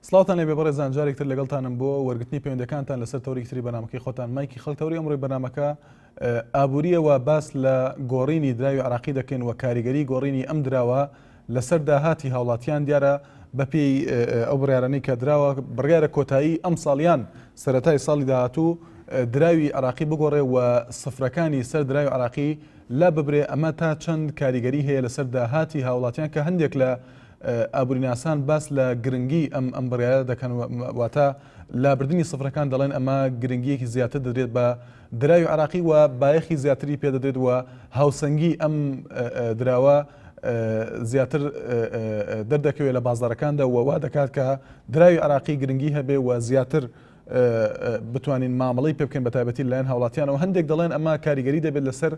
سڵاوتان لێ بێ بەڕێزان جارێکتر لەگەڵتانم بۆ وەرگرتنی پەیوەندەکانتان لەسەر تەوریکتری بەنامەکەی خۆتان مایکی خەڵک تەوری ئەمڕۆی بەنامەکە ئابووریەوە باس لە گۆڕینی دراوی عراقی دەکەین و کاریگەری گۆڕینی ئەم دراوە لەسەر داهاتی هاوڵاتیان دیارە بەپێی ئەو بڕیارانەی کە دراوە بڕیارە کۆتایی ئەم ساڵیان سەرەتای ساڵی داهاتوو دراوی عراقی بگۆڕێ و سفرەکانی سەر دراوی عراقی لا ببرێ. ئەمە تا چەند کاریگەری هەیە لەسەر داهاتی هاوڵاتیان کە هەندێک لە ئابووریناسان باس لە گرنگی ئەم بڕیارە دەکەن واتە لابردنی سفرەکان دەڵێن ئەمە گرنگیەکی زیاتر دەدرێت بە دراوی عراقی و بایەخی زیاتری پێدەدرێت و هاوسەنگی ئەم دراوە زیاتر دەردەکەوێت لە بازارەکاندا و وا دەکات کە دراوی عراقی گرنگی هەبێ و زیاتر بتوانین مامەڵەی پێ بکەین بە تایبەتی لەلایەن هاوڵاتیانەوە. هەندێک دەڵێن ئەمە کاریگەری دەبێت لەسەر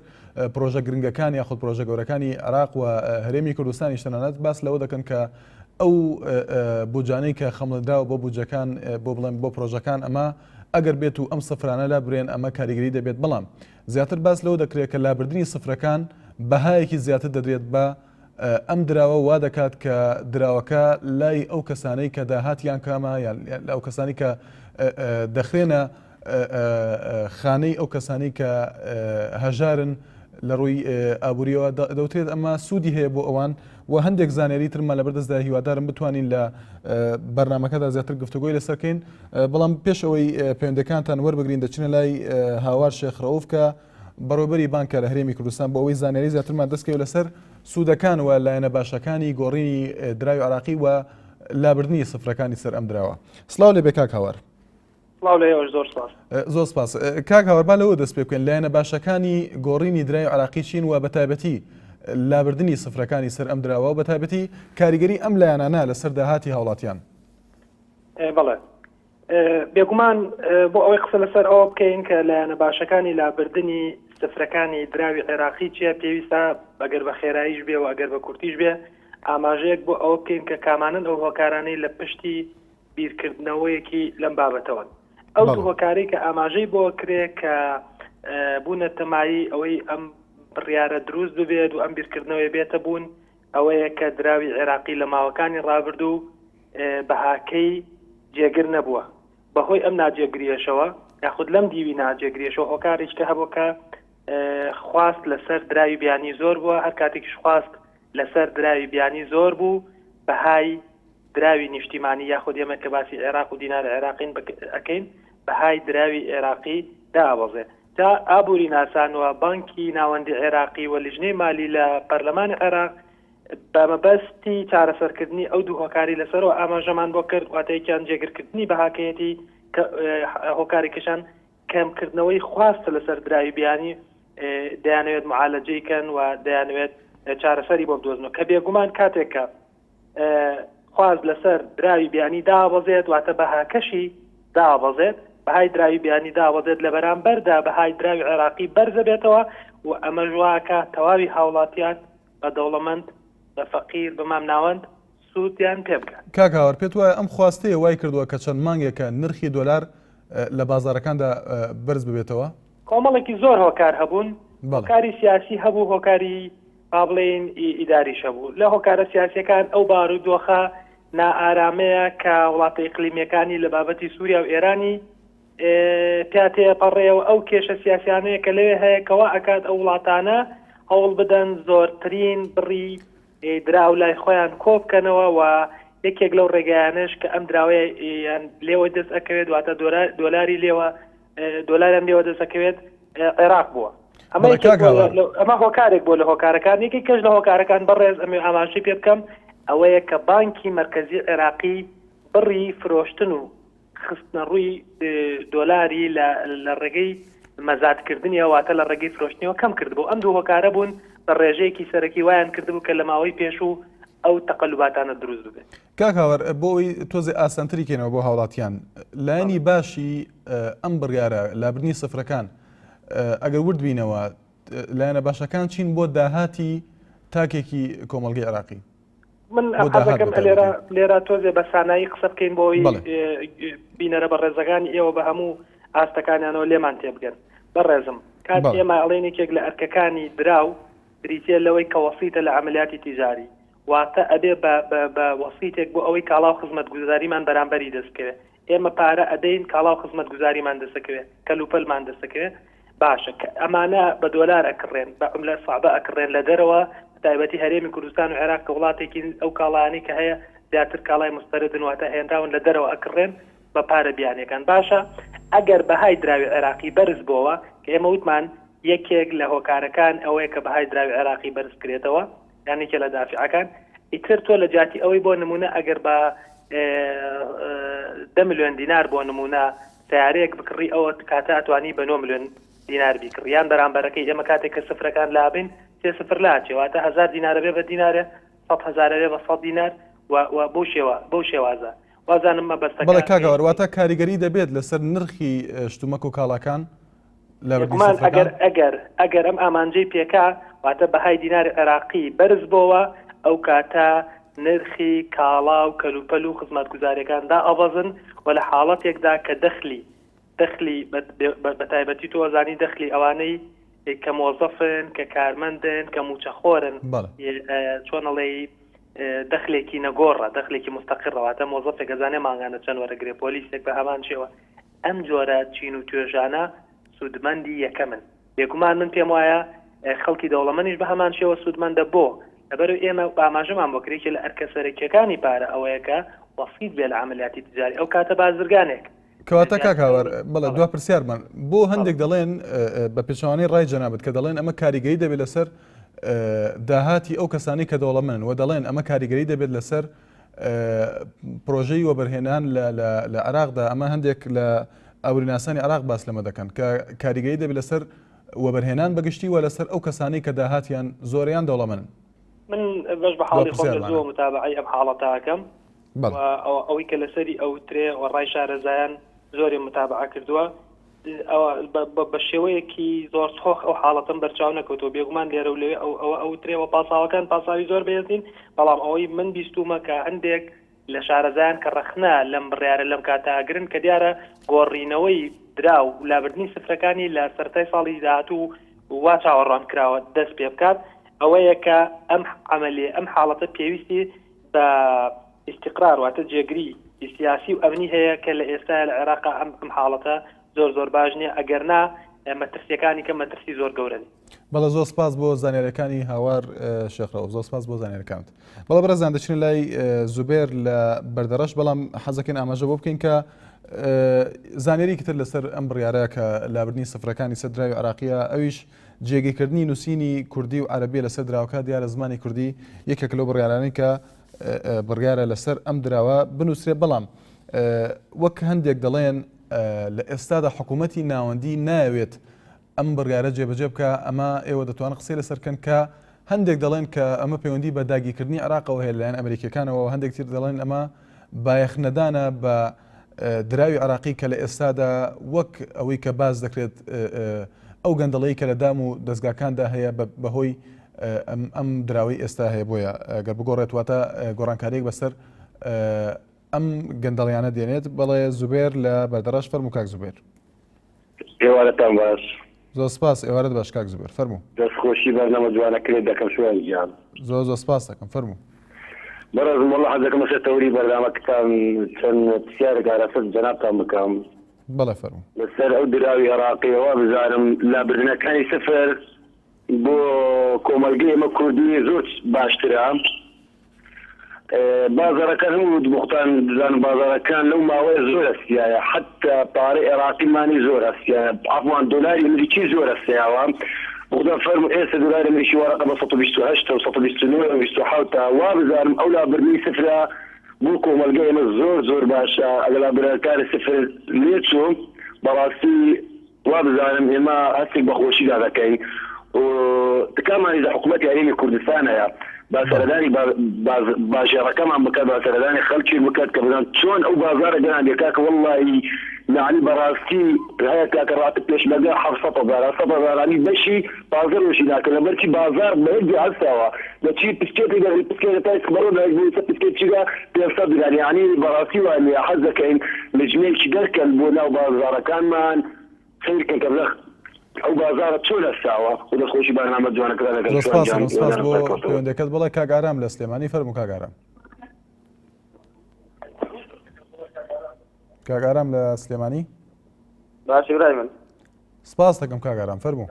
پرۆژە گرنگەکان یاخود پرۆژە گەورەکانی عراق و هەرێمی کوردستانی تەنانەت باس لەوە دەکەن کە ئەو بودجانەی کە خەمڵدراوە بۆ بودجەکان بۆ بڵێن بۆ پرۆژەکان ئەمە ئەگەر بێت و ئەم سفرانە لا برێن ئەمە کاریگەری دەبێت. بەڵام زیاتر باس لەوە دەکرێت کە لابردنی سفرەکان بەهایەکی زیاتر دەدرێت بە ئەم دراوە وا دەکات کە دراوەکە لای ئەو کەسانەی کە داهاتیان کامە یان ئەو کەسانی کە دەخرێنە خانەی ئەو کەسانی کە هەژارن لە ڕووی ئابووریەوە دەوترێت ئەمە سوودی هەیە بۆ ئەوان و هەندێک زانیاری ترمە لە بەردەستدا هیوادارم بتوانین لە بەرنامەکەدا زیاتر گفتوگۆی لەسەرکەین. بەڵام پێش ئەوەی پەیوەندەکانتان وەربگرین دەچنە لای هاوار شێخ ڕەوف کە بەڕێوەبەری بانکە لە هەرێمی کوردستان بۆ ئەوەی زانیاری زیاترمان دەستکەوێت لەسەر سوودەکان و لایەنە باشەکانی گۆڕینی دراوی عراقی و لابردنی سفرەکانی سەر ئەم دراوە. سڵاو لێ بێ کاک هاوار. زۆر سپاس. کاک هاوار با لەوە دەست پێ بکەین لایەنە باشەکانی گۆڕینی دراوی عراقی چین و بەتایبەتی لابردنی سفرەکانی سەر ئەم دراوە و بەتایبەتی کاریگەری ئەم لایەنانە لەسەر داهاتی هاوڵاتیان. بەڵێ بێگومان بۆ ئەوەی قسە لەسەر ئەوە بکەین کە لایەنە باشەکانی لابردنی سفرەکانی دراوی عێراقی چیە پێویستە ئەگەر بە خێراییش بێ و ئەگەر بە کورتیش بێ ئاماژەیەک بۆ ئەوە بکەین کە کامانن ئەو هۆکارانەی لە پشتی بیرکردنەوەیەکی لەم بابەتەوە ئەو هۆکاری کە ئاماژەی بۆ کرێ کە بوونە تەمایی ئەوەی ئەم بڕیارە دروست ببێت و ئەم بیرکردنەوەی بێتە بوون ئەوەیە کە دراوی عێراقی لە ماوەکانی ڕابردوو بەهاکەی جێگر نەبووە بەهۆی ئەم ناجێگریەشەوە یاخود لەم دیوی ناجێگریەشەوە هۆکارێککە هەبوو کە خواست لەسەر دراوی بیانی زۆر بووە هەر کاتێکیش خواست لەسەر دراوی بیانی زۆر بوو بەهای دراوی نیشتیمانی یاخود ئێمە کە باسی عێراق و دینار عێراقین ئەکەین بەهای دراوی عێراقی دابەزێ تا ئابووری ناسانەوە بانکی ناوەندی عێراقی و لیژنەی مالی لە پەرلەمانی عێراق بە مەبەستی چارەسەرکردنی ئەو دوو هۆکاری لەسەرەوە ئاماژەمان بۆ کرد واتەیەکیان جێگرکردنی بەهاکەیەتی هۆکارێکیشان کەمکردنەوەی خواستە لەسەر دراوی بیانی دەیانەوێت معالەجەیکەن و دەیانەوێت چارەسەری بۆ بدۆزنەوە کە بێگومان کاتێکە خواست لەسەر دراوی بیانی دابەزێت واتە بەهاکەشی دابەزێت بەهای دراوی بیانی دابەزێت لە بەرامبەردا بەهای دراوی عێراقی بەرزە بێتەوە و ئەمە ژواکە تەواوی هاوڵاتیان بە دەوڵەمەند بە فەقیر بە مامناوەند سوودیان پێ بکات. کاک هاوار پێت وایە ئەم خواستەیە وای کردووە کە چەند مانگێکە نرخی دۆلار لە بازارەکاندا بەرز ببێتەوە؟ کۆمەڵێکی زۆر هۆکار هەبوون هۆکاری سیاسی هەبوو هۆکاری بابڵین ئیداریش هەبوو لە هۆکارە سیاسیەکان ئەو بارودۆخە نائارامەیە کە وڵاتە ئیقلیمیەکانی لە بابەتی سووریا و ئێرانی پێپەڕێەوە ئەو کێشە سیاسیانەیە کە لەوێ هەیە کەوا ئەکات ئەو وڵاتانە هەوڵ بدەن زۆرترین بڕی دراو لای خۆیان کۆ بکەنەوە و یەکێک لەو ڕێگەیانش کە ئەم دراوەیە لێوە دەست ئەکەوێت واتە دۆلاری لێوە دۆلاریان لێوە دەست ئەکەوێت عێراق بووە ئەمە هۆکارێک بۆ لە هۆکارەکان یەکی کەش لە هۆکارەکان بەڕێز ئەمێ ئاماژەی پێ بکەم ئەوەیە کە بانکی مرکزی عێراقی بڕی فرۆشتن و خستنە ڕووی دۆلاری لە ڕێگەی مەزادکردنی واتە لە ڕێگەی فرۆشتنیەوە کەم کرد بۆ ئەم دوو هۆکارە بوون بە ڕێژەیەکی سەرەکی وایان کردبوو کە لە ماوەی پێش و ئەو تەقەلوباتانە دروست ببێت. کاک هاوار بۆ ئەوی تۆزێ ئاسانتری کەنەوە بۆ هاوڵاتیان لایەنی باشی ئەم بڕیارە لابردنی سفرەکان ئەگەر ورد بینەوە لایەنە باشەکان چین بۆ داهاتی تاکێکی کۆمەڵگەی عێراقی من حەزەکەم لێرە تۆزێ بە سانایی قسە بکەین بۆی بینەرە بە ڕێزەکانی ئێوە بە هەموو ئاستەکانیانەوە لێمان تێبگەن بەڕێزم کات ئێمە ئەڵێنێکێک لە ئەرکەکانی دراو بریتێ لەوەی کە وەسیتە لە عملیاتی تیجاری و واتە ئەبێ بە وەسیتێک بۆ ئەوەی کاڵاو خزمەت گوزاریمان بەرامبەری دەستکەوێت ئێمە پارە ئەدەین کاڵاو خزمەت گوزاریمان دەستەکەوێت کەلوپەلمان دەستەکەوێت باشە ئەمانە بە دۆلار ئەکڕێن بە عملە سەعبە ئەکڕێن لە دەرەوە تایبەتی هەرێمی کوردستان و عێراق کە وڵاتێکی ئەو کاڵانەی کە هەیە زیاتر کاڵای مستەردن واتە هێنراون لە دەرەوە ئەکڕێن بە پارە بیانەکان باشە ئەگەر بەهای دراوی عێراقی بەرز بۆەوە کە ئێمە وتمان یەکێک لە هۆکارەکان ئەوەیە کە بەهای دراوی عێراقی بەرز کرێتەوە یانێکە لە دافعەکان ئیتر تۆ لە جاتی ئەوەی بۆ نمونە ئەگەر بە 10 ملیۆن دینار بۆ نمونە سیارەیەک بکڕی ئەوە کاتە ئەتوانی بە 9 ملیۆن دینار بیکڕیان بەرامبەرەکەی ئێمە کاتێک کە سفرەکان لابن 3 سفر لاچێواتە 1000 دینارە بێ بە دینارە 100,000 بێ بە 100 دینار و بۆ شێوازە وازانم مەبەستەکە بەڵێ کاگەوەر واتە کاریگەری دەبێت لەسەر نرخی شتومەک و کاڵاکان لەمان ئەگەر ئەم ئامانجەی پێکا واتە بەهای دینار عێراقی بەرز بۆەوە ئەو کاتە نرخی کاڵا و کەلوپەل و خزمەتگوزاریەکاندا ئەوەزن و لە حاڵەتێکدا کە دەخلی بە تایبەتی تۆزانی دەخلی ئەوانەی کە مۆزەفن کە کارمەندن کە موچەخۆرن چۆنەڵێ دەخلێکی نەگۆڕە دەخلێکی مستەقڕەواتە مۆزەفێک گەزانێ ماگانە چەند وەرەگرێ پۆلیسێک بە هەمان شێوە ئەم جۆرە چین و توێژانە سوودمەندی یەکەمن بێگومان من پێم وایە خەڵکی دەوڵەمەنیش بە هەمان شێوە سوودمەندە بۆ لەبەر ئێمە ئاماژەمان بۆ کرێکی لە ئەرکەسەرێکیەکانی پارە ئەوەیەکە وەسیت بێ لە عملیاتی تجاری ئەو کاتە بازرگانێک کەواتە کاکاوەر بەڵێ دوا پرسیارمان بۆ هەندێک دەڵێن بە پێچوانی ڕای جەنابەت کە دەڵێن ئەمە کاریگەری دەبێت لەسەر داهاتی ئەو کەسانی کە دەوڵەمەن و دەڵێن ئەمە کاریگەری دەبێت لەسەر پرۆژەی وەبەرهێنان لە عێراقدا ئەمە هەندێک لە ئەوریناسانی عێراق باس لەمە دەکەن کە کاریگەری دەبێت لەسەر وەبەرهێنان بەگشتی و لەسەر ئەو کەسانی کە داهاتیان زۆریان دەوڵەمەن من بەش بە حاڵی خۆم زۆر متابعی ئەم حاڵەتاکەم ئەوەی کە لەسەری ئەو ترێ و ڕای شارەزایان زۆری متابعە کردووە بە شێوەیەکی زۆر سۆخ ئەو حاڵەتم بەرچاو نەکەوتەوە بێگومان لێرە و لێ ئەو ترێەوە پاساوەکان پاساوی زۆر بێزین بەڵام ئەوەی من بیستومە کە هەندێک لە شارەزایان کە ڕەخنا لەم بڕیارە لەم کاتاگرن کە دیارە گۆڕینەوەی دراو و لابردنی سفرەکانی لە سەرەتای ساڵی داهاتوو وا چاوەڕوان کراوە دەست پێ بکات ئەوەیە کە ئەم عملێ ئەم حاڵەتە پێویستی بە استقرار واتە جێگری سیاسی و ئەمنی هەیە کە لە ئێستا لە عێراقا ئەم حاڵەتە زۆر باش نییە ئەگەرنا مەترسیەکانی کە مەترسی زۆر گەورەن. بەڵە زۆر سپاس بۆ زانیاریەکانی هاوار شێخڕەوە زۆر سپاس بۆ زانیاریەکانت. بەڵە بەرەزان دەچین لای زوبێر لە بەردەڕەش بەڵام حەزەکەین ئاماژە بۆ بکەین کە زانیاریی تر لەسەر ئەم بڕیارەیە کە لابردنی سفرەکانی سەردراوی عێراقیە ئەویش جێگەیکردنی نووسینی کوردی و عەرەبی لەسەر دراوەکە دیارە زمانی کوردی یەکێک لەو بڕیارانەی کە بڕیارە لەسەر ئەم دراوە بنووسرێ بەڵام وەک هەندێک دەڵێن لە ئێستادا حکوومەتی ناوەندی ناوێت ئەم بڕیارە جێبەجێ بکە ئەمە ئێوە دەتوانن قسەی لەسەرکەن کە هەندێک دەڵێن کە ئەمە پەیوەندی بە داگیرکردنی عێراقەوە هەیە لەلایەن ئەمریکیەکانەوە هەندێک تر دەڵێن ئەمە بایەخنەدانە بە دراوی عێراقی کە لە ئێستادا وەک ئەوەی کە باز دەکرێت ئەو گەندەڵەی کە لە دام و دەستگاکاندا هەیە بەهۆی ئەم دراوی ئێستا هەیە بۆیە گەر بگۆڕێت واتە گۆڕانکاریێک بەسەر ئەم گەندەڵیانە دێنێت. بەڵێ زوبێر لە بەردەڕەش فەرموو کاک زوبێر. ئێوارەتان باش. زۆر سپاس ئێوارەت باش کاک زوبێر فەرموو. دەستخۆشی بەرنامە جوانەکرێت دەکەم شوێنی گیان. زۆر سپاس دەکەم فەرموو. بەڕێزم وەڵڵا حەزەکەم لەسەر تەوری بەردامەکەتان چەند پرسیارێکا لەسەر جەنابتان بکەم. بەڵێ فەرموو. لەسەر ئەو دراوی عێراقیەوە بزانم لابردنەکانی سفر بۆ کۆمەلگەی ئێمە کوردی زۆر باشترە. بازارەکان هەموو بختان دزان بازارەکان لەو ماوەیە زۆر ئەستیایە حتا پارەی عێراقیمانی زۆر ئەستیایە عەفوان دۆلاری ئەمریکی زۆر ئەستیاوە بختان فەرموو ئێستا دۆلاری ئەمریکی وەرەقە بە 128 و 129 و 27 وا بزانم ئەو لابردنی سفرە بۆ کۆمەلگەی ئێمە زۆر باشە ئەگە لابردنەکانی سفر لێ چوو بەڕاستی وا بزانم ئێمە هەستێک بەخۆشیدا دەکەین تکامانی لە حکوومەتی هەرێمی کوردستان هەیە باسەردانی باژێڕەکەمان بکات باسەردانی خەڵکی بکات کە بزان چۆن ئەو بازارە گەران دێکا کە وەڵڵی یعنی بەڕاستی هەیە کاکە ڕاتب پێشمەرگە 700,000 بەشی بازار وشی ناکە لەبەرچی بازار بەهێزی هەستاوە دەچی پسکێتی دەڕی پسکێت تای بەڕۆ دایبوویسە پسکێت چیگە 500 دلار یعنی بەڕاستی وانە حەز دەکەین لەجمێکی دەرکەن بۆ ناو بازارەکانمان خیرکە کە ئەو بازارە چۆ لەستاوە خودە خۆشی بانامە جوانەکە لەگەڵ سپاس بۆ پەیوەندەکەت بڵێ کاگارام لە سلێمانی فەرموو کاگارام. کاگارام لە سلێمانی باشی برای من سپاس دەکەم کاگارام فەرموو.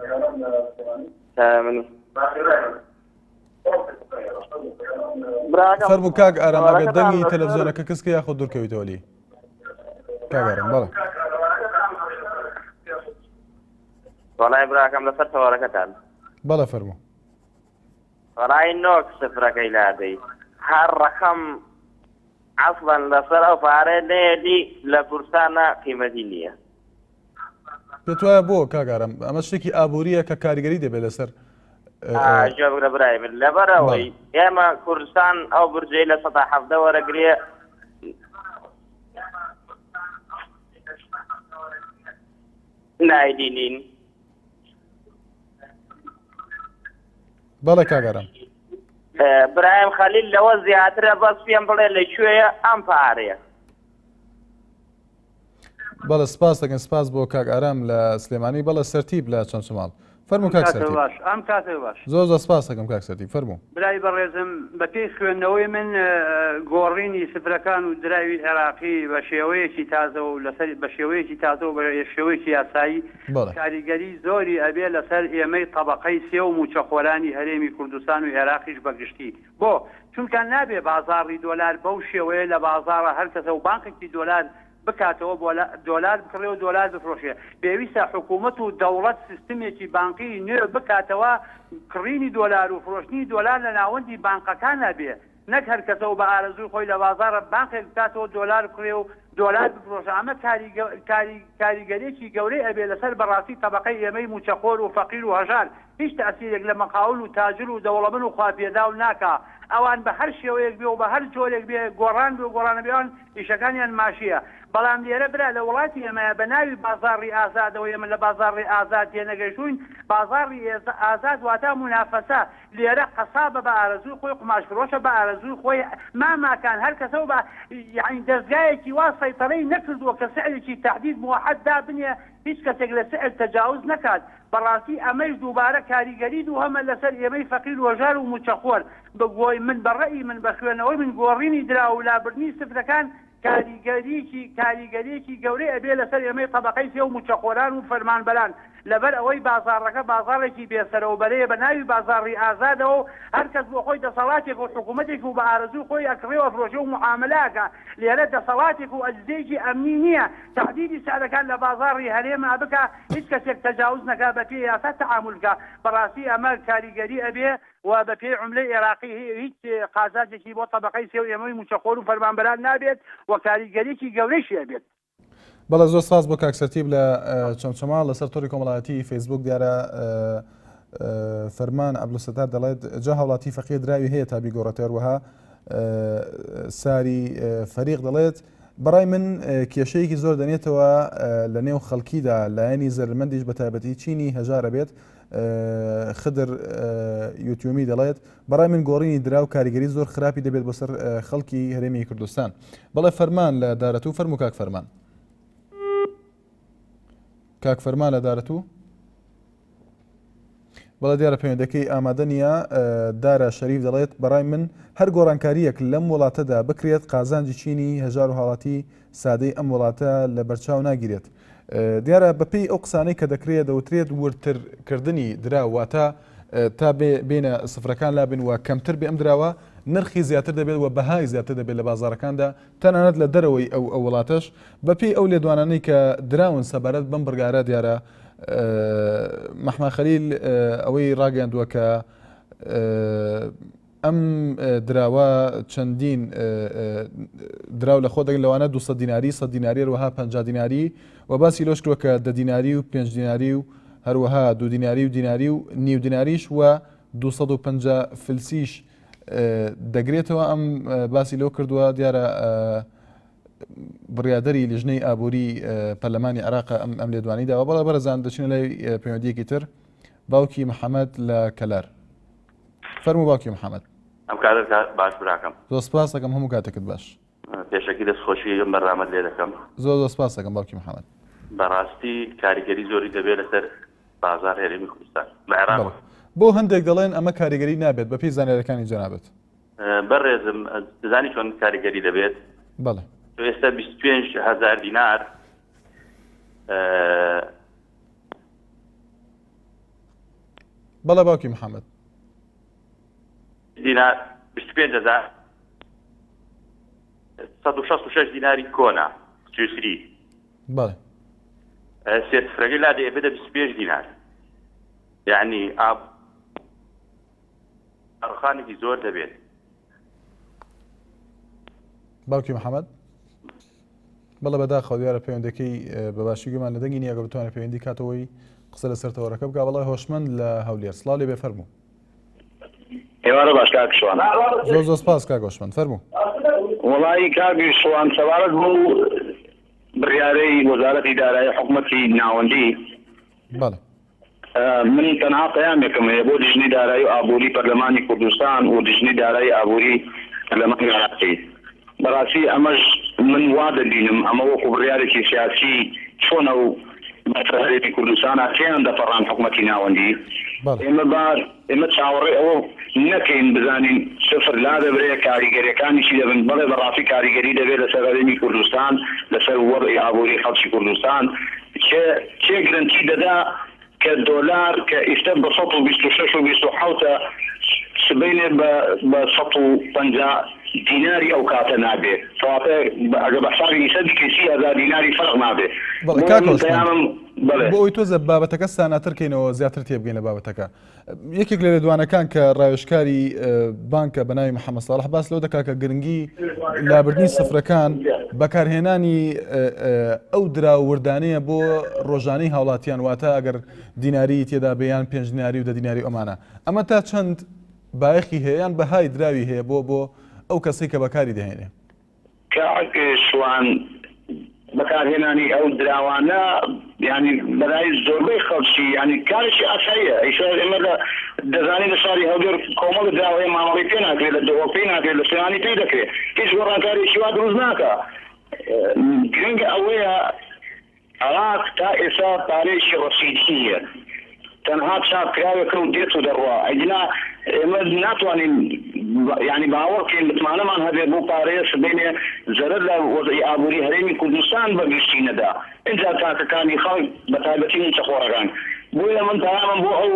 فەرموو کاک ئارام ئەگەر دەنگی تەلەڤیزیۆنەکە کەسکە یاخۆ دوورکەویتەوە لی کاگارام بەڵێ. وەڵای براکەم لەسەر تەوارەکەتان بەڵێ فەرموو. وەڵای نۆک سفرەکەی لادەی هەر ڕەخەم عەفڵەن لەسەر ئەو پارێ نێدی لە کورسانە قیمەتی نییە. پێت وایە بۆ کاگارم ئەمە شتێکی ئابووریە کە کاریگەری دەبێت لەسەر جا بگرە برای من لەبەرەوەی ئێمە کوردستان ئەو برجەی لە ١٧٠ وەرەگرێ نایدینین. بەڵێ کاگارم. برایم خەلیل لەوە زیاترە بەس پێم بڵێ لەکوێیە ئەم پارەیە. بەڵێ سپاس دەکەن سپاس بۆ کاک ئارام لە سلێمانی بەڵێ سەرتیب لە چەند شماڵ فەرموو کاک سەرتیب. ئەم کاتێ باش زۆر سپاس دەکەم کاک سەرتیب فەرموو. برای بەڕێزم بە پێی خوێندنەوەی من گۆڕینی سفرەکان و دراوی عێراقی بە شێوەیەکی تازە و لەسەر بە شێوەیەکی تازە و بە شێوەیەکی یاسایی کاریگەری زۆری ئەبێ لەسەر ئێمەی طەبەقەی سێ و موچەخۆرانی هەرێمی کوردستان و عێراقیش بەگشتی بۆ چونکە نابێ بازاڕی دۆلار بەو شێوەیە لە بازاڕە هەر کەسە و بانکێکی دۆلار بکاتەوە دۆلار بکڕێ و دۆلار بفرۆشێ. پێویستە حکوومەت و دەوڵەت سیستمێکی بانقی نوێ بکاتەوە کڕینی دۆلار و فرۆشتنی دۆلار لە ناوەندی بانقەکان نابێ نەک هەر کەسە و بە ئارەزوی خۆی لە بازارە بانقێک بکاتەوە دۆلار بکڕێ و دۆلار بفرۆشە. ئەمە کاریگەرێکی گەورەی ئەبێ لەسەر بەڕاستی طەبەقەی ئێمەی موچەخۆر و فەقیر و هەژار هیچ تەئسیرێک لە مەقاول و تاجر و دەوڵەمەند و خواپێدا و ناکا. ئەوان بە هەر شێوەیەک بێ و بە هەر جۆرێک بێ گۆڕان بێ و گۆڕانە بێوان ئیشەکانیان ماشیە. بەڵام لێرە برا لە وڵاتی ئێمەیە بە ناوی بازاڕی ئازادەوە ئێمە لە بازاڕی ئازاد تێنەگەیشتوین. بازاڕی ئازاد واتە مونافەسە. لێرە قەسابە بە ئارەزوی خۆی قماشفرۆشە بە ئارەزوی خۆی ماماکان هەر کەسە بە یعنی دەستگایەکی وا سەیطرەی نەکردووە کە سعرێکی تهدید موحەد دابنێ هیچ کەسێک لە سعر تەجاوز نکات. بەڕاستی ئەمەش دووبارە کاریگەری دووهەمە لەسەر ئێمەی فەقیر و هەژار و موچەخۆر بگۆی من بەڕێی من بە خوێنەوەی من گۆڕینی درا و لابردنی سفرەکان کاریگەریەکی گەورەی ئەبێ لەسەر ئێمەی طەبەقەی سێ و موچەخۆران و فەرمانبەران لەبەر ئەوەی بازاڕەکە بازاڕێکی بێسەرەوبەرەیە بە ناوی بازاڕی ئازادەوە و هەر کەس بۆ خۆی دەسەڵاتێک و حکوومەتێک و بە ئارەزوی خۆی ئەکڕێ و ئەفرۆشێ و معاملەکە. لێرە دەسەڵاتێک و ئەجزێکی ئەمنی نییە تهدیدی سعرەکان لە بازاڕی هەرێما بکە هیچ کەسێک تەجاوز نەکا بە پێی یاسا تەعامل بکە. بەڕاستی ئەمە کاریگەری ئەبێ و بە پێی عوملەی عێراقی هیچ قازانجێکی بۆ طەبەقەی سێ و ئێمەی موچەخۆر و فەرمانبەران نابێت و کاریگەریەکی گەورەیشی ئەبێت. بەڵێ زۆر سپاس بۆ کاک سەرتیب لە چەمچەماڵ لەسەر تۆری کۆمەڵایەتی فەیسبوک دیارە فەرمان عەبدولستار دەڵێت جا هاوڵاتی فەقیر دراوی هەیە تا بیگۆڕێتەوە وەها ساری فەریق دەڵێت بەڕای من کێشەیەکی زۆر دەنێتەوە لە نێو خەڵکیدا لایەنی زەرمەندیش بە تایبەتی چینی هەژارە بێت. خدر یوتیومی دەڵێت بەڕای من گۆڕینی درا و کاریگەری زۆر خراپی دەبێت بەسەر خەڵکی هەرێمی کوردستان. بەڵێ فەرمان لە دارەتوو فەرموو کاک فەرمان. کاک فەرمان لە دارەتوو بەڵێ دیارە پەیوەندەکەی ئامادە نییە. دارە شەریف دەڵێت بەڕای من هەر گۆڕانکاریەک لەم وڵاتەدا بکرێت قازانجی چینی هەژار و هاڵاتی سادەی ئەم وڵاتە لە بەرچاو ناگیرێت. دیارە بەپێی ئەو قسانەی کە دەکرێت دەوترێت ورترکردنی دراواتە تا بینە سفرەکان لابن و کەمتر بێ ئەم دراوە نرخی زیاتر دەبێت و بەهای زیاتر دەبێت لە بازارەکاندا تەنانەت لە دەرەوەی ئەو وڵاتەش بەپێی ئەو لێدوانانەی کە دراون سەبارەت بەم بڕگارە دیارە مەحمەد خەلیل ئەوەی ڕاگەاندووە کە ئەم دراوە چەندین دراو لە خۆ دەگەن لەوانە 200 دیناری 100 دیناری هەروەها 50 دیناری و باسی لۆش کردووە کە 10 دیناری و 5 دیناری و هەروەها 2 دیناری و دیناری و نیو دیناریش و 250 فلسیش دەگرێتەوە. ئەم باسی لەو کردووە دیارە بڕیادەری لیژنەی ئابووری پەرلەمانی عێراق ئەم لێدوانی داوە. بەڵێ بەرەزان دەچینە لای پەیوەندیەکی تر باوکی محەممەد لە کەلار فەرموو باوکی محەممەد. ئەم کارت باش براکەم زۆر سپاس دەکەم هەموو کاتێکت باش. پێشەکی دەستخۆشی بەرنامەت لێ دەکەم. زۆر سپاس دەکەم باوکی محەممەد. بەڕاستی کاریگەری زۆری دەبێت لەسەر بازار هێرمی کوردستان لە عێراق. بۆ هەندێک دەڵێن ئەمە کاریگەری نابێت بە پێی زانیاریەکانی جەنابەت. بەڕێزم دەزانی چۆن کاریگەری دەبێت؟ بەڵێ. ئێستا 25,000 دینار بەڵێ باوکی محەممەد. دینار 25,000 166 دیناری کۆنا سویسری. بەڵێ. سێ سفرەکەی لا دەیەبێتە 25 دینار. یعنی ئەڕخانێکی زۆر دەبێت. باوکی محەممەد بەڵێ بەداخەوە دیارە پەیوەندەکەی بە باشی گومان لە دەنگی نیە ئەگە بتوانێت پەیوەندی کاتەوەی قسە لەسەر تەوەڕەکە بکە. بەڵێ هۆشمەند لە هەولێر سڵاو لێ بێ فەرموو. ئێوارە باش کاک شوان. زۆر سپاس کاک هۆشمەند فەرموو. وڵی کاکی شوان سەبارەت بوو بڕیارەی وەزارەتی دارایی حکوومەتی ناوەندی. بەڵێ. من تەنها پەیامێکم هەیە بۆ دیژنەی دارایی و ئابووری پەرلەمانی کوردستان و دیژنەی دارایی ئابووری پەرلەمانی عێراقی. بەڕاستی ئەمەش من وا دەبینم ئەمە وەکو بڕیارێکی سیاسی چۆنە و بەسەرهەرێمی کوردستانە تێیان دەپەڕان حکوومەتی ناوەندی. ئێمە چاوەڕێ ئەوە نەکەین بزانین سفر لا دەبرێت کاریگەریەکانیشی دەبن. بەڵێ بەڕاستی کاریگەری دەبێت لەسەر هەرێمی کوردستان لەسەر وەڕی ئابووری خەڵکی کوردستان چێ گرنتی دەدا کە دۆلار کە ئێستا بە 126 و 27 سبەینێ بە 150 دیناری ئەو کاتە نابێت. فاتە ئەگە بە حسابی ئیسە دیکەسی 1000 دیناری فەرق نابێت. بۆ ئەوی تۆزە بابەتەکە ساناترکەینەوە زیاتر تێبگەین لە بابەتەکە. یەکێک لە لێدوانەکان کە ڕاوێژکاری بانکە بە ناوی محەممەد ساڵح باس لەوە دەکات کە گرنگی لابردنی سفرەکان بەکارهێنانی ئەو دراوردانەیە بۆ ڕۆژانەی هاوڵاتیان واتە ئەگەر دیناری تێدا بەیان 5 دیناری و 10 دیناری ئەمانە. ئەمە تا چەند بایەخی هەیەیان بەهای دراوی هەیە بۆ ئەو کەسەی کە بەکاری دەهێنێ. کاک شوان بەکارهێنانی ئەو دراوانە ینی بەلای زۆربەی خەڵکی ینی کارێکی ئاساییە. ئێمە دەزانین لە شاری هەولێر کۆمەڵ دراوەیە مامەڵی پێ ناکرێت لە دۆڵ پێی ناکرێت لە سوێنانی پێی دەکرێت هیچ گۆڕانکاریی وا دروست ناکە. گرنگە ئەوەیە عێراق تا ئێستا پارەیەکی ڕەسیدی نییە. تەنها چاپکراوێکە و دێت و دەڕوا. ئەیدنا ئێمە ناتوانین ینی باوەڕکەین متمانەمان هەبێت بۆ پارەیە سبەینێ زەرەر لە وەزعی ئابووری هەرێمی کوردستان بەگشتی نەدا. اینجا تاکەکانی خەڵک بە تایبەتی نیچەخۆڕەکان. بۆیە من پەیامم بۆ ئەو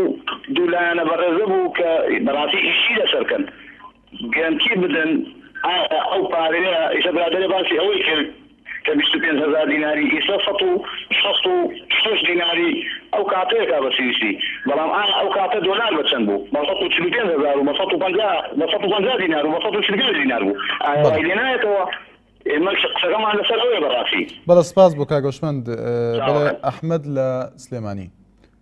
دوولایەنە بەڕێزە بوو کە بەڕاستی ئیشی لەسەرکەن گەرانتی بدەن ئەو پارەیە ئیشە برادەرێ باسی ئەوەی کرد کە 25,000 دیناری ئیسا 166 دیناری ئەو کاتەیەکا بە سویسی. بەڵام ئەو کاتە دۆلار بە چەند بوو؟ 145,000 و 150 دینار و 140 دینار بوو. ئایا لێنایەتەوە ئێمە قسەکەمان لەسەر ئەوەیە بەڕاستی. بەڵێ سپاس بۆ کاک هۆشمەند. بەڵێ ئەحمەد لە سلێمانی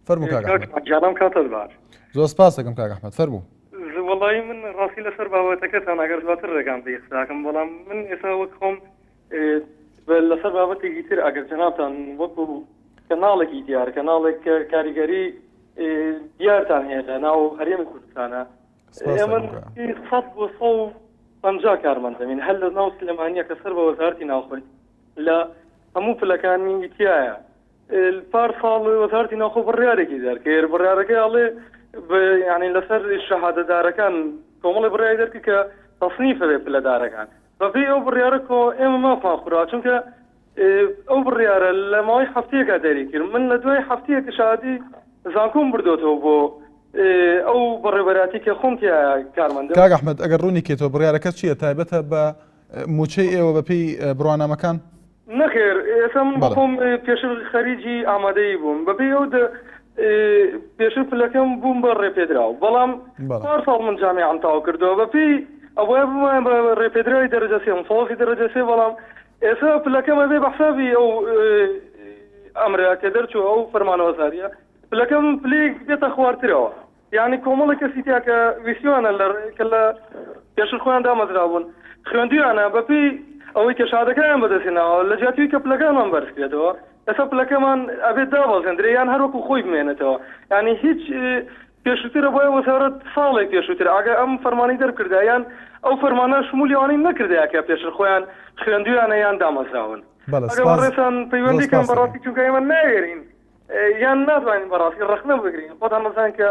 فەرموو کاک ئەحمەد. جانم کاتت باش. زۆر سپاس دەکەم کاک ئەحمەد فەرموو. وەڵی من ڕاستی لەسەر بابەتەکەتان ئەگەر دواتر دەکەم بەیەکساکەم بەڵام من ئێستا وەک خۆم لەسەر بابەتێکی تر ئەگەر جەنابتان وەکو کەناڵێکی دیار کەناڵێک کاریگەری دیارتان هەیە لە ناو هەرێمی کوردستانە ئێمە 100 بۆ 150 کارمەندەمین هەر لە ناو سلێمانیە کە سەر بە وەزارەتی ناوخۆی لە هەموو پلەکانی تایە. پار ساڵ وەزارەتی ناوخۆ بڕیارێکی دەرکرد. بڕیارەکەی ئەڵێ ینی لەسەر شەهادەدارەکان کۆمەڵی بڕیاری دەرکرد کە تەصنیفە بێ پلەدارەکان. بەپێی ئەو بڕیارە کۆ ئێمە مافان خوڕا چونکە ئەو بڕیارە لە ماوەی هەفتەیەکە دەری کرد. من لە دوای هەفتەیەکە شادی زانکۆم بردوتەوە بۆ ئەو بەڕێوەبەراتی کە خۆمتیە کارمەندە. کاک ئەحمەد ئەگەر ڕوونی کێتەوە بڕیارەکە چییە تایبەتە بە موچەی ئێوە بەپێی بڕوانامەکان؟ نەخێر ئێستا من بخۆم پێشتر خەریجی ئامادەیی بووم بەپێی ئەو پێشتر پلەکەم بووم بە ڕێپێدراوە بەڵام 4 ساڵ من جامیعەم تاو کردەوە بەپێی ئەوە بووم بە ڕێپێدراوی دەرەجە سێ مۆڵەتی دەرەجە سێ بەڵام ئێستا پلەکەمە بێ بەحسابی ئەو ئەمرە کە دەرچوو ئەو فەرمانە وەزاریە پلەکەم پلەیەک بێتە خواردترەوە. یعنی کۆمەڵی کەسی تیا کە ویسیوانە کە لە پێشتر خۆیان دامەزراون خوێندویانە بەپێی ئەوەی کە شادەکەیان بەدەستێناوە لە جیاتوی کە پلەکانمان بەرزکرێتەوە ئێستا پلەکەمان ئەبێت دابەزێنرێ یان هەروەکو خۆی بمێنێتەوە. ینی هیچ پێشووترە بۆیە وەزارەت ساڵێک پێشووتر ئاگە ئەم فەرمانی دەرکردا یان ئەو فەرمانە شمولیوانی نەکردەیە کە پێشتر خۆیان خوێندویانە یان دامەزراون. ئەگەر ڕێسان پەیوەندیکەم بەڕاستی چونکە ئێمە ناوێرین یان ناتوانین بەڕاستی ڕخنە بگرین خۆتان مەزان کە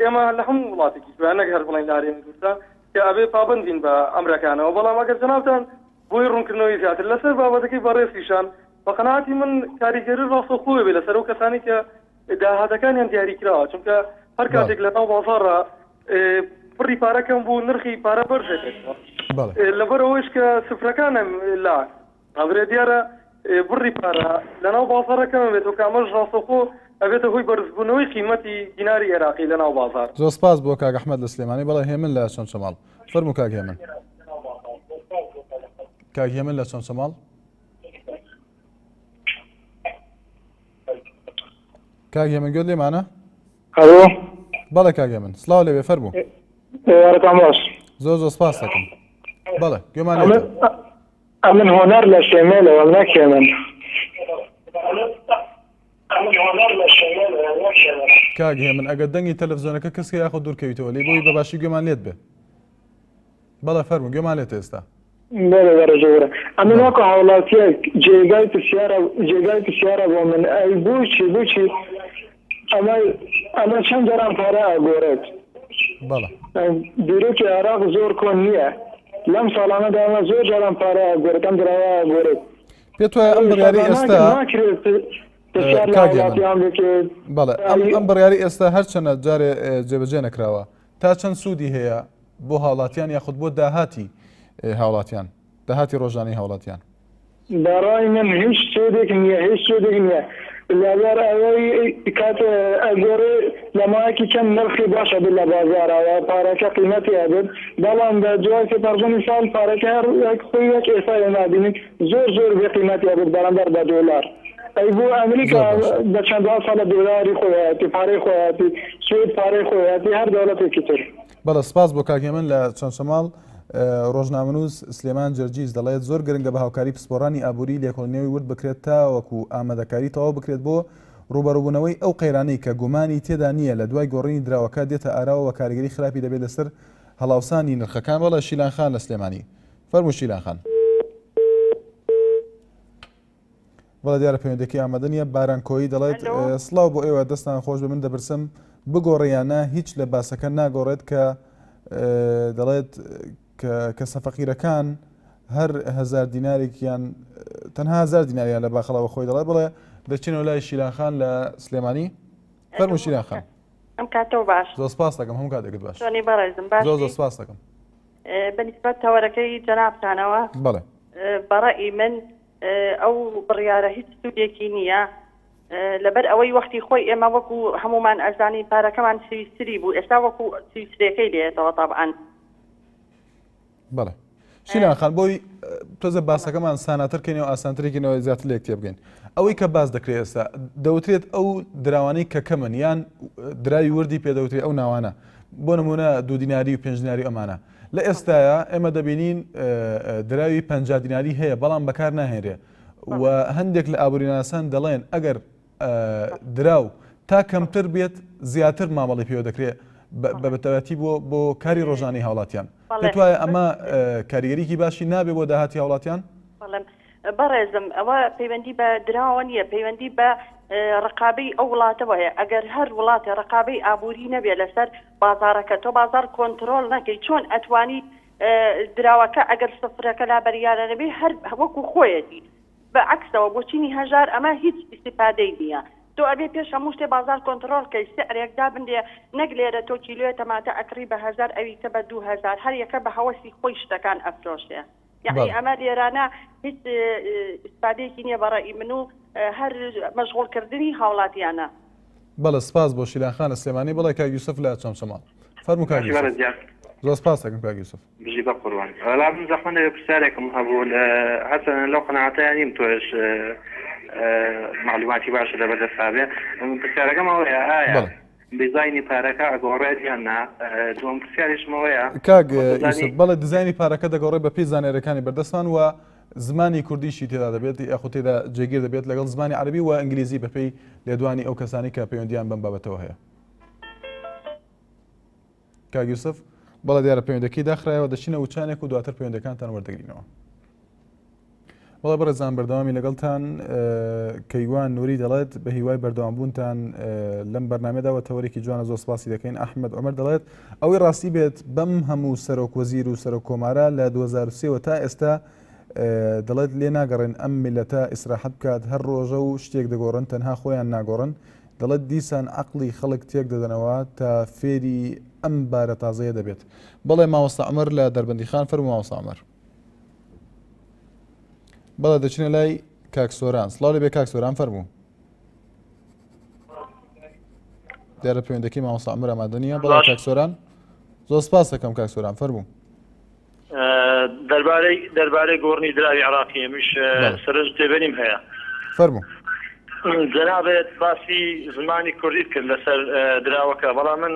ئێمە لە هەموو وڵاتێکی نەک هەر بڵین لە هەرێمی کوردستان کە ئەبێ پابندین بە ئەمریکانەوە بەڵام ئەگەر جەنابتان بۆی ڕوونکردنەوەی زیاتر لەسەر بابەتەکەی بەڕێزیشان بە قەناعەتی من کاریگەری ڕاستەوخۆی بێ لەسەر ئەو کەسانی کە داهاتەکانیان دیاری کراوە چونکە هەر کاتێک لە ناو بازاڕە پڕی پارەکەم بوو نرخی پارە بەرزێتەوە لەبەرەوەیش کە سفرەکانم لا ئەبرێ دیارە بڕی پارە لە ناو بازاڕەکەم بێت و کامەش ڕاستەوخۆ ئەبێتە هۆی بەرزبوونەوەی قیمەتی دیناری عێراقی لە ناو بازار. زۆر سپاس بۆ کاک ئەحمەد لە سلێمانی. بەڵێ هێمن لە چۆن شەماڵ فەرموو کاک هێمن. کاک هێمن لە چۆن شەماڵ. کاک هێمن گوێت لێمانە؟ ئەلۆ بەڵێ کاک هێمن سڵاو لێبێ فەرموو. وەرەکەم باش. زۆر سپاس دەکەم. بەڵێ گوێمان لێتە. ئەمن هۆنەر لە شێمێلەوە نەک هێمن. کاک هێمن ئەگەر دەنگی تەلەڤیزۆنەکە کەسکە یاخۆ دوورکەویتەوە لێ بۆی بەباشی گوێمان لێت بێ. بەڵێ فەرموو گوێمان لێت ئێستا. بەڵێ بەڕێزەوەرە ئەمن وەکو هاوڵاتیەک جێگای پرسیارە بۆ من ئەی بۆچی ئەمە چەند جاران پارە ئەگۆڕێت. بەڵێ بیرۆکی عێراق زۆر کۆن نییە لەم ساڵانەدا ئەمە زۆر جاران پارە ئەگۆڕێت ئەم دراوە ئەگۆڕێت. پێت وایە ئەم بڕیاری ئێستا بەڵێ ئەم بڕیاری ئێستا هەرچەنە جارێ جێبەجێ نەکراوە تا چەند سوودی هەیە بۆ هاوڵاتیان یاخود بۆ داهاتی هاوڵاتیان داهاتی ڕۆژانەی هاوڵاتیان؟ بەڕای من هیچ سوودێک نییە لەبەر ئەوەی کات ئەگۆڕێ لە ماوەیەکی چەند نرخی باشە بێت لە بازاڕەوە پارەکە قیمەتی هەبێت بەڵام بە دوای سێپەرزەمی ساڵ پارەکە هەر خۆی وەک ئێستا نابینیت زۆر بێ قیمەتی هەبێت بەرامبەر بە دۆلار. ئەی بۆ ئەمریکا بە چەندان ساڵە دۆلاری خۆیەتی پارەی خۆیەتی سوێد پارەی خۆیەتی هەر دەوڵەتێکی تر. بەڵێ سپاس بۆ کاک هێمن لە چەند شەماڵ. ڕۆژنامەنووس سلێمان جەرجیز دەڵێت زۆر گرنگە بە هاوکاری پسپۆڕانی ئابووری لێکۆڵینەوەی ورد بکرێت تا وەکو ئامادەکاری تەواو بکرێت بۆ ڕوبەڕووبوونەوەی ئەو قەیرانەی کە گومانی تێدا نییە لە دوای گۆڕینی دراوەکە دێتە ئاراوە و کاریگەری خراپی دەبێت لەسەر هەڵاوسانی نرخەکان. بەڵێ شیلان خان لە سلێمانی فەرموو شیلان خان. بەڵێ دیارە پەیوەندێکی ئامادە نیە. بارانکۆیی دەڵێت سڵاو بۆ ئێوە دەستان خۆش بە من دەبرسم بگۆڕیانە هیچ لە باسەکە ناگۆڕێت کە دەڵێت کە سەفەقیرەکان هەر 1000 دینارێکیان تەنها 1000 دیناریان لە باخەڵەوە خۆی دەڵێت. بڵێ دەچینەوە لای شیلان خان لە سلێمانی. فەرموو شیلان خان. ئەم کاتەوە باش. زۆر سپاس دەکەم هەموو کاتێکت باش. چۆنی بەڕێزم باش. زۆر سپاس دەکەم. بەنسبەت تەوەرەکەی جەنابتانەوە بەڵێ بەڕەئی من ئەو بڕیارە هیچ سوودێکی نییە لەبەر ئەوەی وەختی خۆی ئێمە وەکو هەمومان ئەزانی پارەکەمان سویسری بوو ئێستا وەکو سویسرەکەی لێتەوە تەبعاً. بەڵێ شیلان خان بۆی تۆزە باسەکەمان ساناترکەینەوە ئاسانترێکینەوە زیاتر لێک تێبگەین. ئەوەی کە باس دەکرێت ئێستا دەوترێت ئەو دراوانەی کە کەمن یان دراوی وردی پێدەوترێت ئەو ناوانە بۆ نمونە 2 دیناری و 5 دیناری ئەمانە لە ئێستاە ئێمە دەبینین دراوی 50 دیناری هەیە بەڵام بەکار ناهێنرێ و هەندێک لە ئابووریناسان دەڵێن ئەگەر دراو تا کەمتر بێت زیاتر مامەڵی پێوە دەکرێت بە بەتەواتی بۆ کاری ڕۆژانی هاوڵاتیان. پێت وایە ئەمە کاریگەریکی باشی نابێ بۆ داهاتی هاوڵاتیان؟ بەڕێزم ئەوە پەیوەندی بە دراوە نییە پەیوەندی بە ڕقابەی ئەو وڵاتەوەیە ئەگەر هەر وڵاتە ڕقابەی ئابووری نەبێ لەسەر بازارەکە تۆ بازار کۆنتترۆل نەکەی چۆن ئەتوانی دراوەکە ئەگەر سفرەکە لا بەریارە نەبێ هەر وەکو خۆیەتی بە عکسەوە بۆ چینی هەژار ئەمە هیچ ئیسیپادەی نییە. تۆ ئەبێ پێش هەموو شتێ بازار کۆنتترۆل کەی سعرێکدا بندێ نەک لێرە تۆ کیلوێ تەماتە ئەکری بە 1000 ئەویتە بە 2000 هەر یەکە بە هەوەسی خۆی شتەکان ئەفرۆشێ. یعنی ئەمە لێرانە هیچ ئیسپادەیەکی نییە بەڕێی من و هەر مەشغوڵکردنی هاوڵاتیانە. بەڵێ سپاس بۆ شیلان خان لە سلێمانی. بڵێ کاک یوسف لە چەند شەماڵ فەرموو کاک یوسف. زۆر سپاس دەکەم کاک یوسف. بژی بە قوربان من زەحمە پرسیارێکم هەبوو هەرچەندە لەو قەناعەتەیە نیم تۆش معلوماتی باشە لە بەردەستا بێ پرسیارەکەم ئەوەیە ئایا دیزاینی پارەکە ئەگۆڕێت یان نا دووەم پرسیاریشمەوەیە کاک یوسف بەڵێ دیزاینی پارەکە دەگۆڕێت بە پێی زانێرەکانی بەردەستمان و زمانی کوردیشی تێدا دەبێت یاخود تێدا جێگیر دەبێت لەگەڵ زمانی عەربی و ئینگلیزی بەپێی لێدوانی ئەو کەسانی کە پەیوەندیان بەم بابەتەوە هەیە. کاک یوسف بەڵێ دیارە پەیوەندەکەی داخرایەوە دەچینە وچانێک و دواتر پەیوەندەکانتان وەردەگرینەوە. وڵا بەڕێزان بەردەوامی لەگەڵتان کەیوان نووری دەڵێت بە هیوای بەردەوامبوونتان لەم بەرنامەداوە تەوەرێکی جوانە زۆر سپاسی دەکەین. ئەحمەد عومەر دەڵێت ئەوەی ڕاستی بێت بەم هەموو سەرۆک وەزیر و سەرۆک کۆمارە لە 2023 تا ئێستا دەڵێت لێ ناگەڕێن ئەم میلەتە ئیسراحەت بکات هەر ڕۆژە و شتێک دەگۆڕن تەنها خۆیان ناگۆڕن. دەڵێت دیسان عەقڵی خەڵک تێک دەدەنەوە تا فێری ئەم بارە تازەیە دەبێت. بەڵێ مامۆستا عومەر لە دەربەندیخان فەرموو مامۆستا عومەر. بەڵێ دەچنە لای کاک سۆران. سڵاو لەبێ کاک سۆران فەرموو. دیارە پەیوەندەکەی مامۆستا عومەر ئامادە نییە. بەڵێ کاک سۆران زۆر سپاس دەکەم کاک سۆران فەرموو. دەربارەی گۆڕنی دراوی عێراقی ئێمەش سەرنج تێبەریم هەیە. فەرموو. جەنابێت باسی زمانی کوردی کرد لەسەر دراوەکە بەڵام من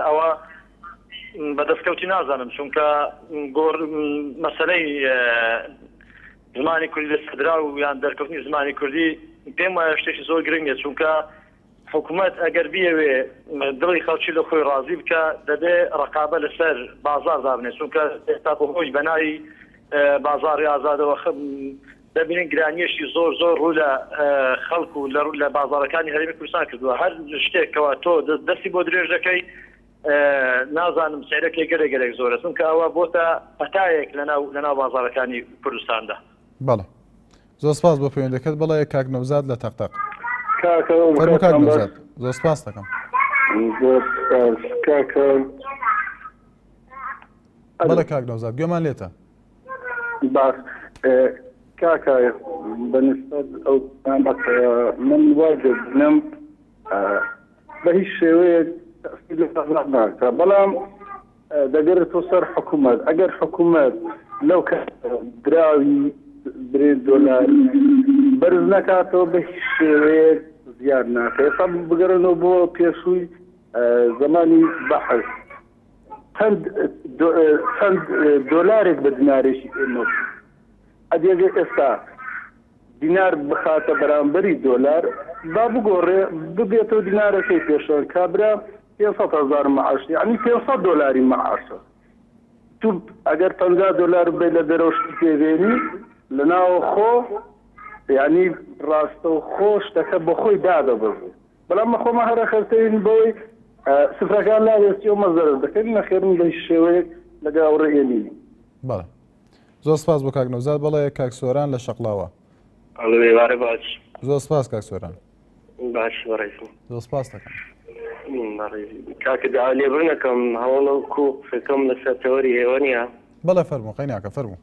ئەوە بەدەستکەوتی نازانم چونکە مەسەلەی زمانی کوردی لەسەر دراو یان دەرکەوتنی زمانی کوردی پێم وایە شتێکی زۆر گرنگە چونکە حکوومەت ئەگەر بیەوێ دڵی خەڵکی لە خۆی ڕازی بکە دەبێ ڕقابە لەسەر بازار دابنێت چونکە ئێستا بەهۆی بەناوی بازاری ئازادەوە دەبینین گرانیەشی زۆر ڕوو لە خەڵک و لە بازارەکانی هەرێمی کوردستان کردووە. هەر شتێکەوە تۆ دەستی بۆ درێژ دەکەی نازانم سیرەکێک گەرەگەرێک زۆرە چونکە ئەوە بۆتە پەتایەک لەناو بازارەکانی کوردستاندا. بەڵێ زۆر سپاس بۆ پەیوەندەکەت. بەڵێ کاک نەوزاد لە تەقتەق. فەرموو کاک نەوزاد زۆر سپاس دەکەم. بەڵێ کاک نەوزاد گوێمان لێتە. باش کاکە بەنسبەت ئەو من واجب بنم بە هیچ شێوەیەک ناکە بەڵام دەگەڕێتەوە سەر حکوومەت ئەگەر حکوومەت لەو دراوی برێ دۆلار بەرز نکاتەوە بە هیچ شێوەیەک زیاد ناکە ئێستا بگەڕێنەوە بۆ پێشووی زمانی بەحث چەند دۆلارێک بە دینارێکی ئێمە ئەدێگە ئێستا دینار بخاتە بەرامبەری دۆلار با بگۆڕێ ببێتەوە دینارەکەی پێشەوە کابرا 500,000 معاش یعنی 500 دۆلاری معاشە تو ئەگەر 50 دۆلار بێ لە دەرەوشتی پێوێنی لەناوە خۆ یعنی ڕاستە و خۆ شتەکە بە خۆی دادەبڕێ بەڵام مە خۆمە هەرە خەرتەین بۆی سفرەکان لاوێستی و مەزەرز دەکەن نەخێرن بە شێوەیەک لەگەڵ ڕێنی. بەڵێ زۆر سپاس بۆ کاک نەوزاد. بەڵێ کاک سۆران لە شەقلاوە. ئەڵێوارە باش زۆر سپاس کاک سۆران. باش بەڕێزم زۆر سپاس دەکەم. کاکە داوا لێبڕنەکەم هەوڵەکو فێکەم لەسەر تەوەری هێوەنیە. بەڵێ فەرموو قەیناکە فەرموو.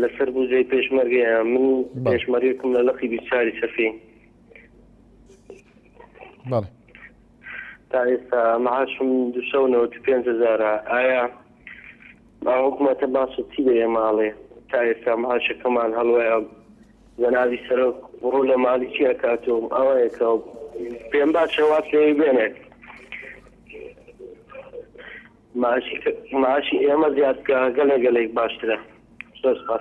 لەسەر بوجەی پێشمەرگەیە من پێشمەرگەکەم لە لەقی 24 سەفی. بەڵێ تا ئێستا معاشم 295,000 ئایا حکوومەتە باشە چی بێ ماڵێ تا ئێستا معاشەکەمان هەڵوەیە جەنابی سەرۆک ڕوو لە ماڵی چی ئەکاتەوە ئەوەیەکە پێم باشە وات لێ بێنێت معاشی ئێمە زیادکە گەلێک باشترە. زۆر سپاس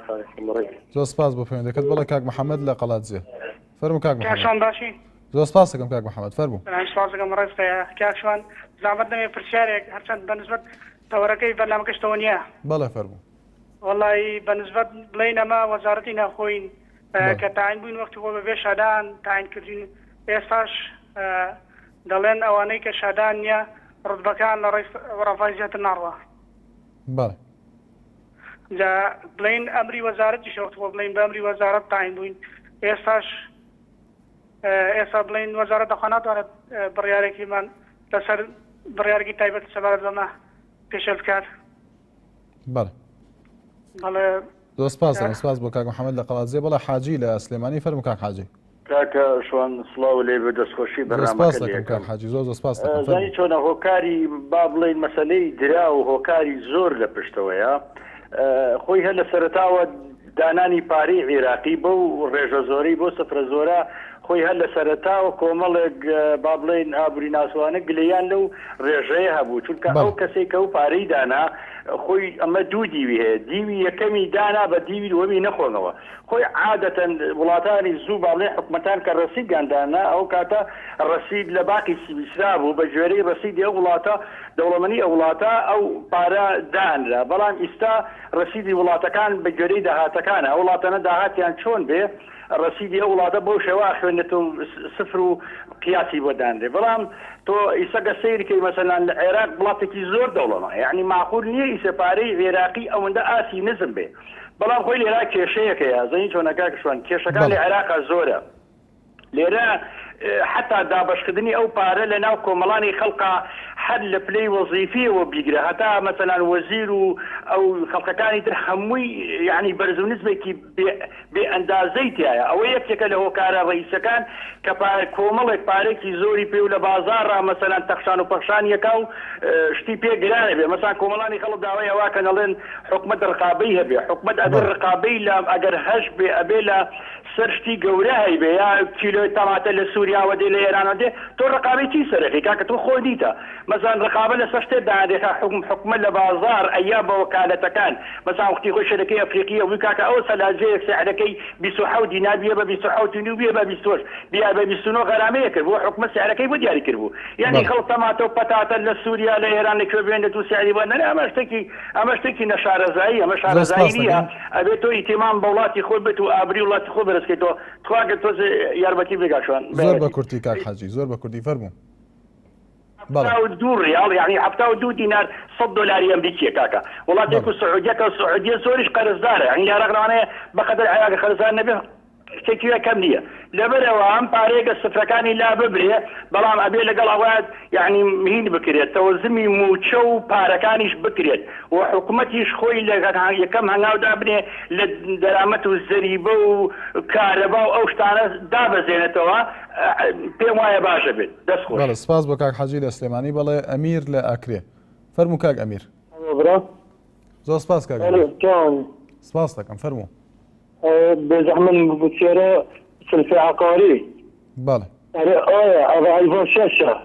زۆر سپاس بۆ پەیوەندەکەت. بەڵێ کاک محەممەد لە قەڵاتجێ فەرموو کاک محەممەد. باشی زۆر سپاس دەکەم کاک محەممەد فەرموو. سپاس دەکەم ڕێستەیە کاکشوان زعمەت دەمێ پرسیارێک هەرچەند بەنسبەت تەوەرەکەی بەرنامەکەشتەوە نییە. بەڵێ فەرموو. وەڵی بەنسبەت بڵین ئەمە وەزارەتی ناخۆین کە تاین بووین وەختی خۆ بەبێ شادان تاین کردین ئێستاش دەڵێن ئەوانەی کە شادان نییە ڕوتبەکان لە ڕەفای زیاتر ناڕوە. بەڵێ جا بڵین ئەمری وەزارەتی شەوت بۆ بڵین بە ئەمری وەزارەت تاین بووین ئێستا بڵین وەزارەت دەخوا ناتوانێت بڕیارێکیمان لەسەر بڕیارێکی تایبەت سەبارەت بەمە پێشەل بکات. بەڵێ بەڵێ زۆر سپاس بۆ کاک محەممەد لە قەڵاتجێ. بەڵێ حاجی لە سلێمانی فەرموو کاک حاجی. کاکە شوان سڵاو لێ بە دەستخۆشی بەرنامەکە کاک حاجی زۆر سپاس دەکەم. زانی چۆنە هۆکاری با بڵین مەسەلەی درا و هۆکاری زۆر لە پشتەوەیە خۆی هە لە سەرتاوە دانانی پارەی عێراقی بۆ ڕێژە زۆرەی بۆ سەفرە زۆرە خۆی هەر لە سەرەتاوە کۆمەڵێک با بڵێن ئابووری ناسوانە گلەیان لەو ڕێژەیە هەبوو چونکە ئەو کەسێک کە ئەو پارەی دانا خۆی ئەمە دوو دیوی هەیە دیوی یەکەمی دانا بە دیوی دووەمی نەخۆنەوە خۆی عادەتەن وڵاتانی زوو با بڵێ حکومەتان کە ڕەسیدیاندانا ئەو کاتە ڕەسید لە باقی سیبیسرا بوو بە ژێرەی ڕەسیدی ئەو وڵاتە دەوڵەمەنی ئەو وڵاتە ئەو پارە دانرا بەڵام ئیستا ڕەسیدی وڵاتەکان بە گوێرەی داهاتەکانە ئەو وڵاتانە داهاتیان چۆن بێ ڕەسیدی ئەو وڵاتە بەو شێوە خوێنێت و سفر و قیاسی بۆدانرێ بەڵام تۆ ئیسەگە سیرکەی مەسەلان لە عێراق وڵاتێکی زۆر دەوڵەمە یعنی معقول نییە ئیسەپارەی عێراقی ئەوەندە ئاسی نزم بێ بەڵام خۆی لێرا کێشەیەکەیە زەنی چۆنەکە کشوان کێشەکان لە عێراقا زۆرە لێرە حتا دابشکردنی ئەو پارە لە ناو کۆمەڵانی خەڵقا حد لە پلەی وەزیفیەوە بیگرە هەتا مەسەلان وەزیر و ئەو خەڵقەکانی تر هەمووی یعنی بەرز و نسبێکی بێ ئەندازەی تایە ئەوە یەکێکە لە هۆکارە ڕئیسەکان کە کۆمەڵێک پارێکی زۆری پێ و لە بازاڕا مەسەلان تەخشان و پەخشان یەکا و شتی پێ گرانە بێ مەسەلان کۆمەڵانی خەڵک داوای ئەوە کە نەڵێن حکومەت ڕقابەی هەبێ حکومەت ئەبێ ڕقابەی لە ئەگەر هەش بێ ئەبێ لە سەر شتی گەورە هەیبێ یا کیلۆی تەماتە لە سووریا دێ لە ئێرانە دێ تۆ ڕقابەی چی سەرەکەی کاکە تۆ خۆ دیتە مەسەلان ڕقابە لە سەر شتێک دادێت حکومەت لە بازار ئەیا بە وەکالەتەکان مەسەلان وەختی خۆی شەرەکەی ئەفریقیە وی کاکە ئەو سەلاجەیەک سعرەکەی 27 دینا بیە بە 27 بیە بە 20 بیا بە 29 غەرامەیە کرد بۆ حکومەت سعرەکەی بۆ دیاری کرد بوو یعنی خەڵک تەماتە و پەتاتە لە سووریا لە ئێران لەکوێ بێنێت و سعری بۆ نەنێ ئەمە شتێکی نەشارەزایی ئەمە شارەزایی نییە ئەبێت تۆ ئیتیمام بە وڵاتی خۆت بێت و ئابری وڵاتی خۆ بەرزکەیتەوە تواگە تۆ یارمەتی بێگاشوان زۆر بە کورتی کاک حاجی زۆر بە کوردی فەرموو 2 ریال يعني 72 دینار 100 دلاری ئەمریکیە کاکە وڵاتێک و سعودیەکە و سعودیە زۆریش قەرزدارە يعني عێراقەوانەیە بەقەدر عێراق قەرزدار نەبێ شتێکی کەم نییە لەبەرەوە ئەم پارەیەکە سفرەکانی لا ببرێ بەڵام ئەبێ لەگەڵ ئەوەیە يعني مهین بکرێت تەوەزمی موچە و پارەکانیش بکرێت و حکوومەتیش خۆی لە یەکەم هەنگاودا بنێ لە دەرامەت و زەریبە و کارەبا و ئەو شتانە دابەزێنێتەوە پێم وایە باشە بێت دەست خۆش. بەڵێ سپاس بۆ کاک حاجی لە سلێمانی بەڵێ ئەمیر لە ئاکرێ فەرموو کاک ئەمیر. زۆر سپاس کاک سپاس دەکەم فەرموو. بزحمن بسيارة سلفي عقاري بله هذا ايفون شاشة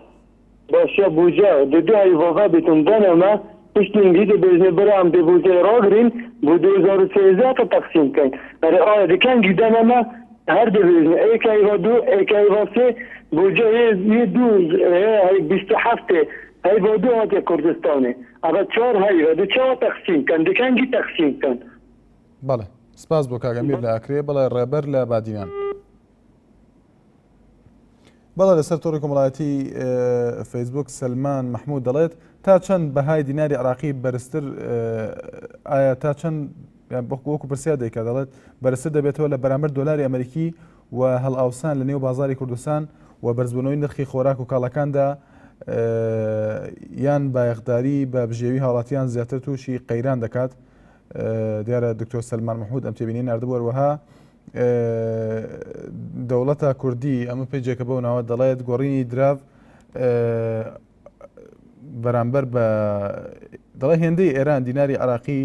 باشا بوجا دو ايفون فابتون دانما پشتین گیده بزنه برام به بوجه راگرین بو 2013 تا تقسیم کن دکن گیده نما هر دو بزنه ایک ایوان دو ایک ایوان سه بوجه یه دوز 27 ایوان دو هاتی کردستانه اما 4 هایی دو 4 تقسیم کن دکن گی تقسیم کن. بله سپاس بۆ کاک ئەمیر لە ئاکرێ بەڵێ ڕێبەر لە بادینان بەڵێ لەسەر تۆڕی کۆمەڵایەتی فەیسبوک سلمان محمود دەڵێت تا چەند بەهای دیناری عراقی بەرزتر ئایا تا چەند وەکو پرسیار دەیکات دەڵێت بەرزتر دەبێتەوە لە بەرامبەر دۆلاری ئەمریکی و هەڵئاوسان لە نێو بازاری کوردستان و بەرزبوونەوەی نرخی خۆراک و کاڵەکاندا یان بایەخداری بە بژێوی هاوڵاتیان زیاتر تووشی قەیران دەکات. دیارە دکتۆر سلمان محمود ئەم تێبینی نردبووەروەها دەوڵەتە کوردی ئەمە پێیجێکە بەو ناوە دەڵێت گۆڕینی دراو بەرامبەر بە دەڵێ هێندەی ئێران دیناری عراقی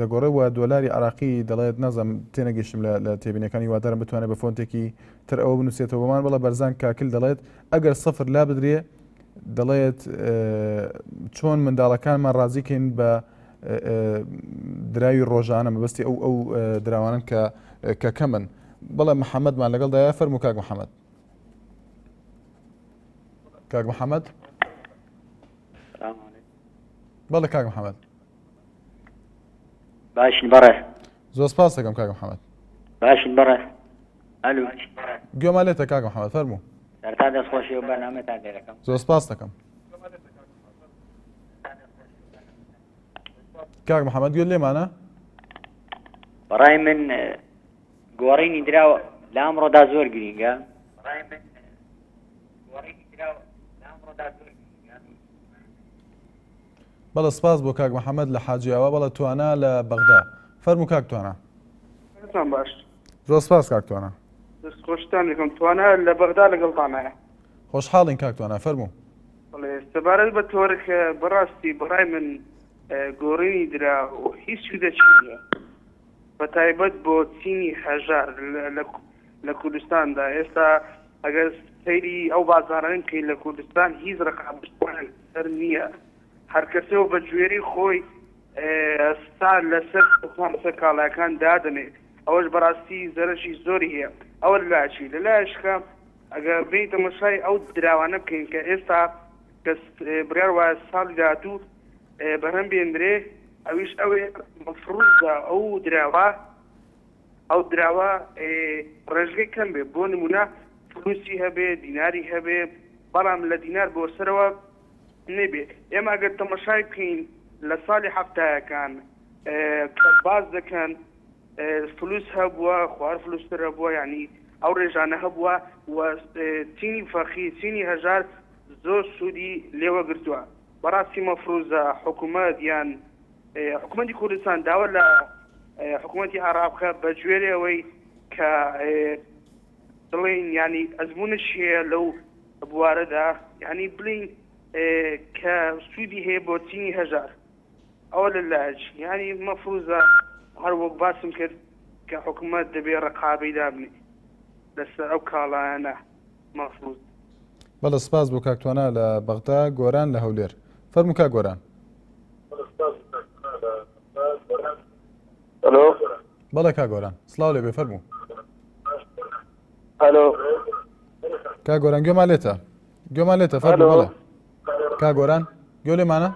دەگۆڕێەوە دۆلاری عراقی دەڵێت نازم تێنەگەیشتم لە تێبینەکانی وادارم بتوانێت بە فۆنتێکی تر ئەوە بنووسێتەوە بەمان بەڵە بەرزان کاکل دەڵێت ئەگەر سەفر لا بدرێ دەڵێت چۆن منداڵەکانمان ڕازیکەین بە دراوی ڕۆژانە مەبەستی ئەو دراوانن کە کەمن بەڵێ محەممەدمان لەگەڵدایە فەرموو کاک محەممەد. کاک محەممەد بەڵێ کاک محەممەد باشن بەڕێ زۆر سپاس دەکەم کاک محەممەد باشن بەڕێ ئەلو گوێمان لێتە کاک محەممەد فەرموو تا دەستخۆشی و بەرنامەتان دەکەم زۆر سپاس دەکەم کاک محەممەد گوێ لێمانە بەڕای من گۆڕینی دراوە لە ئەمڕۆدا زۆر گرینگە بەڵە سپاس بۆ کاک محەممەد لە حاجیاوە بەڵە توانە لە بەغدا فەرموو کاک توانە باش زۆر سپاس کاک توانە دەستخۆشتان دەکەم توانە لە بەغدا لەگەڵتانایە خۆشحاڵین کاک توانە فەرموو سەبارەت بە تۆرێک بەڕاستی بەڕای من گۆڕینی درا و هیچ دەچیە بە تایبەت بۆ چینی هەژار لە کوردستاندا ئێستا ئەگەر سەیری ئەو بازارانن کەی لە کوردستان هیچ ڕقابەتوان سەر نییە هەر کەسەوە بە گوێرەی خۆی ئێستا لەسەر کاڵایەکان دادنێت ئەوەش بەڕاستی زەرشی زۆری هەیە ئەوە لاشی لەلایشکە ئەگەر بێتە مەسای ئەو دراوانە بکەین کە ئێستا کەس بڕیار وایە ساڵی داهاتوو بەرهەم بێندرێ ئەویش ئەوێ مەفروضە ئەو دراوە ڕێژگەی کەم بێ بۆ نمونە فلوسی هەبێ دیناری هەبێ بەڵام لە دینار بۆ سەرەوە نەبێ ئێمە ئەگەر تەمەشای بکەین لە ساڵی هەفتایەکان باز دەکەن فلوس هەبووە خوار فلوستر هەبووە یعنی ئەو ڕێژانە هەبووە و چینی فەرخی چینی هەژار زۆر سوودی لێوە گرتووە بەڕاستی مەفروضە حکوومەت یان حکوومەتی کوردستان داوە لە حکوومەتی عراقە بە گوێرەوەی کە دڵێن ینی ئەزمونش هەیە لەو بوارەدا ینی بڵین کە سوودی هەیە بۆ چینی هەژار ئەوە لەلاج ینی مەفروضە هەر وەک باسم کرد کە حکوومەت دەبێت ڕقابەی دابنێ لەسەر ئەو کاڵایانە مەفروض. بەڵە سپاس بۆ کاکتوانە لە بەغدا گۆران لە هەولێر فەرموو کا گۆران. ئەلۆ بەڵێ کا گۆران سڵاو لێ بێ فەرموو. ئەلۆ کا گۆران گوێمان لێتە فەرموو بەڵێ کا گۆران گوێ لێمانە؟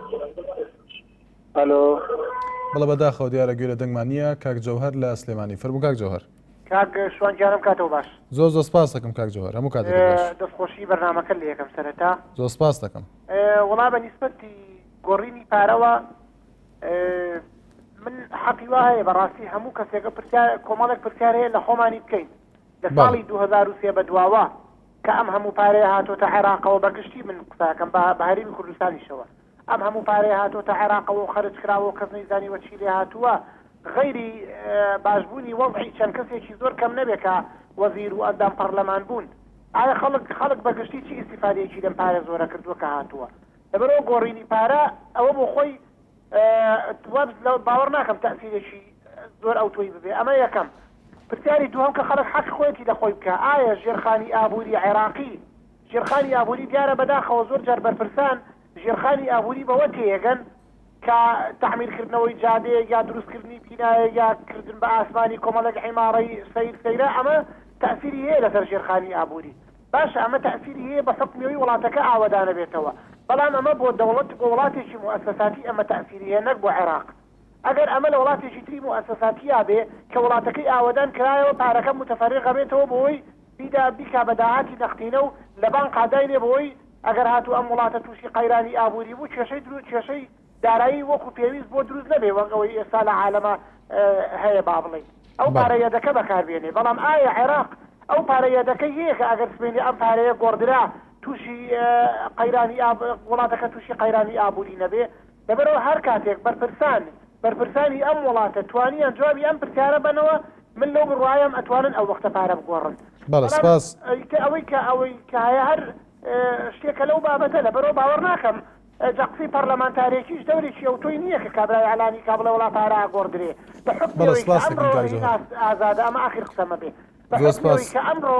ئەلۆ بەڵە بەداخەوە دیارە گوێ لە دەنگمان نییە کاک جەوهەر لە سلێمانی فەرموو کاک جەوهەر. کاک شوانجانم کاتەوە باش زۆر سپاس دەکەم کاک جەوهەر هەموو کاتێک باش دەستخۆشی بەرنامەکە لە یەکەم سەرەتا زۆر سپاس دەکەم. وڵا بە نیسبەتی گۆڕینی پارەوە من حەقی وا هەیە بەڕاستی هەموو کەسێکە کۆمەڵێک پرسیار هەیە لە خۆمانی بکەین لە ساڵی 2003 بەدواوە کە ئەم هەموو پارەیە هاتۆتە عێراقەوە بەگشتی من قساکەم بە هەرێمی کوردستانیشەوە ئەم هەموو پارەیە هاتۆتە عێراقەوە و خەرج کراوە و کەس نەیزانیوە چی لێ هاتووە غەیری باشبوونی وەضعی چەند کەسێکی زۆر کەم نەبێت کە وەزیر و ئەندام پەرلەمان بوون ئایا خەڵک بەگشتی چی ئیستیفادەیەکی لەم پارە زۆرە کردووە کە هاتووە لەبەرەوە گۆڕینی پارە ئەوە بۆ خۆی باوەڕ ناکەم تەسیرێکی زۆر ئەو تۆی ببێ ئەمە یەکەم پرسیاری دووەم کە خەڵک حەق خۆیەتی لە خۆی بکە ئایا ژێرخانی ئابووری عێراقی ژێرخانی ئابووری دیارە بەداخەوە زۆر جار بەرپرسان ژێرخانی ئابووری بەوە تێگەن کە تەعمیرکردنەوەی جادەیە یا دروستکردنی بینایە یا کردن بە ئاسمانی کۆمەڵێک عیماڕەی سەیرە ئەمە تەسیری هەیە لەسەر ژێرخانی ئابووری باشە ئەمە تەسیری هەیە بە حکمەوەی وڵاتەکە ئاوەدانە بێتەوە بەڵام ئەمە بۆ دەوڵەت بۆ وڵاتێکی مؤسساتی ئەمە تەسیری هەیە نەک بۆ عێراق ئەگەر ئەمە لە وڵاتێکی تری مؤسساتیە بێ کە وڵاتەکەی ئاوەدان کرایەوە پارەکە متفەرقە بێتەوە بۆی بیدا بیکا بە داهاتی نەختینە و لە بانک قاداینێ بۆی ئەگەر هاتوو ئەم وڵاتە تووشی قەیرانی ئابووری بوو کێشەی دارایی وەکو پێویست بۆ دروست نەبێ وەکەوەی ئێستا لە عالەمە هەیە با بڵێ ئەو پارەیەدەکە بەکاربێنێ بەڵام ئایا عێراق ئەو پارەیەدەکەی هەیە کە ئەگەر سبێنێ ئەم پارەیە گۆڕدرا تووشی قەیرانی وڵاتەکە تووشی قەیرانی ئابووری نەبێ لەبەرەوە هەر کاتێک بەرپرسانی ئەم وڵاتە توانیان جوابی ئەم پرسیارە بنەوە من لەو بڕوایم ئەتوانن ئەو وەختە پارە بگۆڕن ئەوەی کە هەیە هەر شتێکە لەو بابەتە لەبەرەوە باوەڕ ناکەم جەقسی پەرلەمانتارێکیش دەورێکی ئەو تۆی نییە کە کابرای عەلانی کا بڵێ وڵا پارە گۆڕدرێ بە حکمەوەی کە ئەمڕۆ ئازادە ئەمە ئاخر قسەمە بێ بە حکمەوەی کە ئەمڕۆ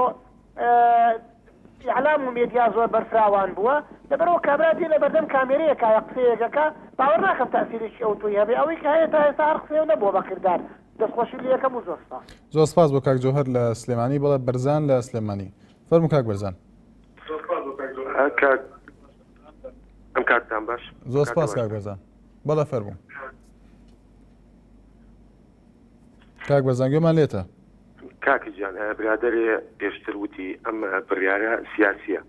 ئیعلام و مێدیا زۆر بەرفراوان بووە لەبەرەوە کابرا دێ لە بەردەم کامێرەیە کایە قسەیەکەکە باوەڕ ناکەم تەسیرێکی ئەو تۆی هەبێ ئەوەی کە هەیە تا ئێستا هەر قسەیە نەبووە بەکردار دەستخۆشی لە یەکەم و زۆر سپاس زۆر سپاس بۆ کاک جەوهەر لە سلێمانی بەڵێ بەرزان لە سلێمانی فەرموو کاک بەرزان ئەم کاتتان باش زۆر سپاس کاک بەرزان بەڵێ فەرموو کاک بەرزان گوێمان لێتە کاکی جان برادەرێ پێشتر وتی ئەم بڕیارە سیاسیە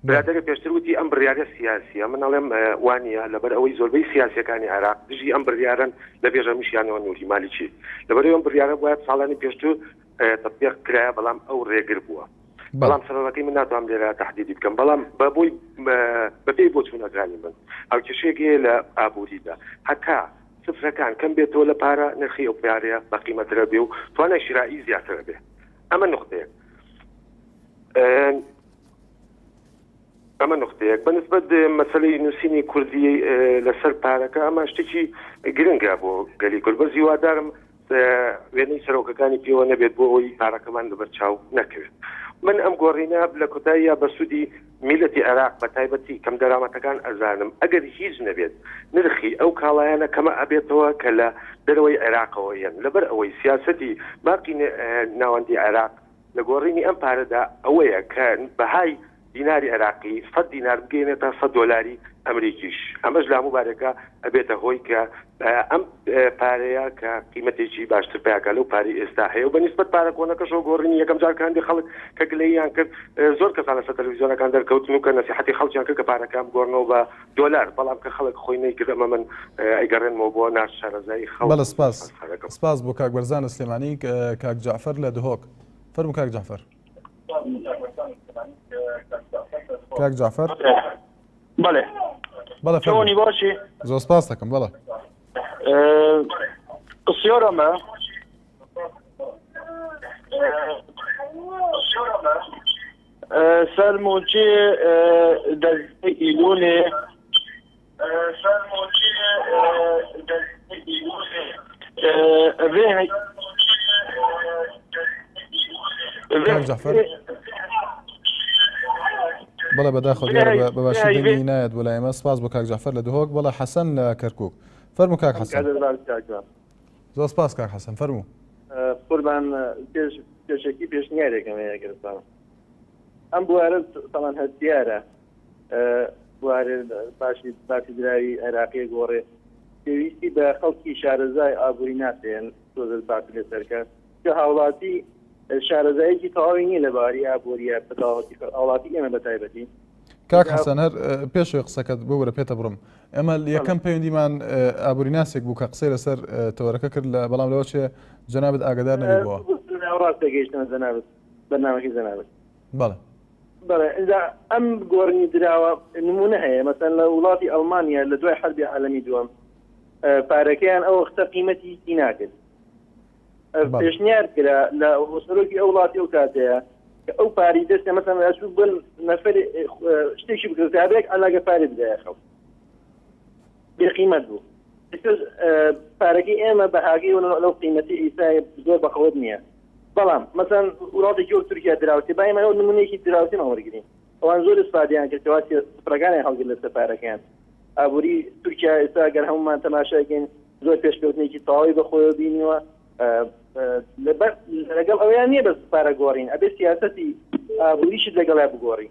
برادەرێ پێشتر وتی ئەم بڕیارە سیاسیە من ئەڵێم وانە لەبەر ئەوەی زۆربەی سیاسەکانی عێراق دژی ئەم بڕیارن لە بێژەمیشیانەوە نوری مالیکی لەبەرەوەی ئەم بڕیارە وایە ساڵانی پێشتر تەطبیق کرایە بەڵام ئەو ڕێگر بووە بەڵام سەبەبەکەی من ناتوانم لێرە تەحدیدی بکەم بەڵام بەبووی بەپێی بۆ چوونەکانی من ئەو کێشەیەکی لە ئابووریدا هەتا سفرەکان کەم بێتەوە لە پارە نرخی ئەو پیارەیە بە قیمەترە بێ و توانای شیرایی زیاترە بێ ئەمە نقطەیەک بەنسبەت مەسەلەی نووسینی کوردی لەسەر پارەکە ئەمە شتێکی گرنگە بۆ گەلی کورد بەرزی وادارم وێنەی سەرۆکەکانی پێوە نەبێت بۆ ئەوی پارەکەمان لەبەرچاو نەکەوێت. من ئەم گۆڕینە لە کۆتاییە بە سوودی میلەتی عێراق بە تایبەتی کەم دەرامەتەکان ئەزانم ئەگەر هیچ نەبێت نرخی ئەو کاڵایانە کەمە ئەبێتەوە کە لە دەرەوەی عێراقەوە یەن لەبەر ئەوەی سیاسەتی باقی ناوەندی عێراق لە گۆڕینی ئەم پارەدا ئەوەیە کە بەهای دیناری عێراقی 100 دینار بگەێنێتە 100 دۆلاری ئەمریکیش. ئەمەش لا مبارەکە ئەبێتە هۆی کە ئەم پارەیە کە قیمەتێکی باشتر پیاکە لەو پارەی ئێستا هەیە و بەنسبەت پارە کۆنەکەشەوە گۆڕینی یەکەم جارکاندی خەڵک کە گلەییان کرد زۆر کەسان لەسەر تەلەڤیزیۆنەکان دەرکەوتن و کە نەسیحەتی خەڵکیان کرد کە پارەکان بگۆڕنەوە بە دۆلار، بەڵام کە خەڵک خۆی نەیکرد ئەمە من ئەیگەڕێنمەوە بۆ ناشارەزایی خەڵک. بەڵێ سپاس بۆ کاک بەرزان سلێمانی. کاک جعفەر لە دهۆک، فەرموو کاک جعفەر. کاک جعفەر بەڵێ چۆنی باشی؟ زۆر سپاس دەکەم. بەڵێ قسیۆرەمە سەرموچێ دەستەی ئیلونێ کاک جعفەر بەڵێ بەداخەوە دیارە بە باشی دەنگی نایەت بۆ لای ئێمە. سپاس بۆ کاک جعفەر لە دهۆک. بەڵێ حەسەن لە کەرکووک، فەرموو کاک حەسەن. زۆر سپاس کاک حەسەن، فەرموو. قوربان پێشێکی پێشنیارێکم هەیە گرفتم. ئەم بوارە تەمان هەستیارە بوارێ باسی دراوی عێراقی گۆڕێ پێویستی بە خەڵکی شارەزای ئابووری ناسێن تۆزر باسی لەسەرکە کە هاوڵاتی شارەزایەکی تەواوی نییە لەباری ئابووریە بەتەواوەتی هاوڵاتی ئێمە بە تایبەتی. کاک حەسەن هەر پێشوی قسەکەت بوەرە پێتە بڕم. ئەمە یەکەم پەیوەندیمان ئابووری ناسێک بوو کە قسەی لەسەر تەوەرەکە کرد لە بەڵام لەوە چێ جەنابەت ئاگادار نەبووەوە. ڕاست دەگەیشتن جەنابەت بەرنامەکەی جەنابەت. بەڵێ بەڵێ ئەم گۆڕنی دراوە نمونە هەیە مەسەن لە وڵاتی ئەڵمانیا لە دوای حەربی عالەمی دووەم پارەکەیان ئەو وەختە قیمەتی هیچی ناکرد. پێشنیار کرا لە سەرۆکی ئەو وڵاتی ئەو کاتەیە کە ئەو پاری دەستێ مەسەن ئەچوو بن نەفەر شتێکی بکردابێک ئەلاگە پارێ بدایە خەڵک بێقیمەت بوو. پارەکەی ئێمە بەهاگەی لەو قیمەتی ئیسای زۆر بەخەوت نییە. بەڵام مەسەن وڵاتێکی وەک تورکیا دراوتی با ئێمە نمونەیەکی دراوتیمان وەرگرین ئەوان زۆر ئیسپادیان کردەوە سفرەکانی هەڵگر لە سەپارەکەیان. ئابووری تورکیا ئێستا گەر هەمومان تەماشاکەین زۆر پێشکەوتنێکی تەواوی بەخۆیەوە بینیوە لەگەڵ ئەویان نییە بە سپارە گۆڕین ئەبێ سیاسەتی ئابووریشت لەگەڵا بگۆڕی.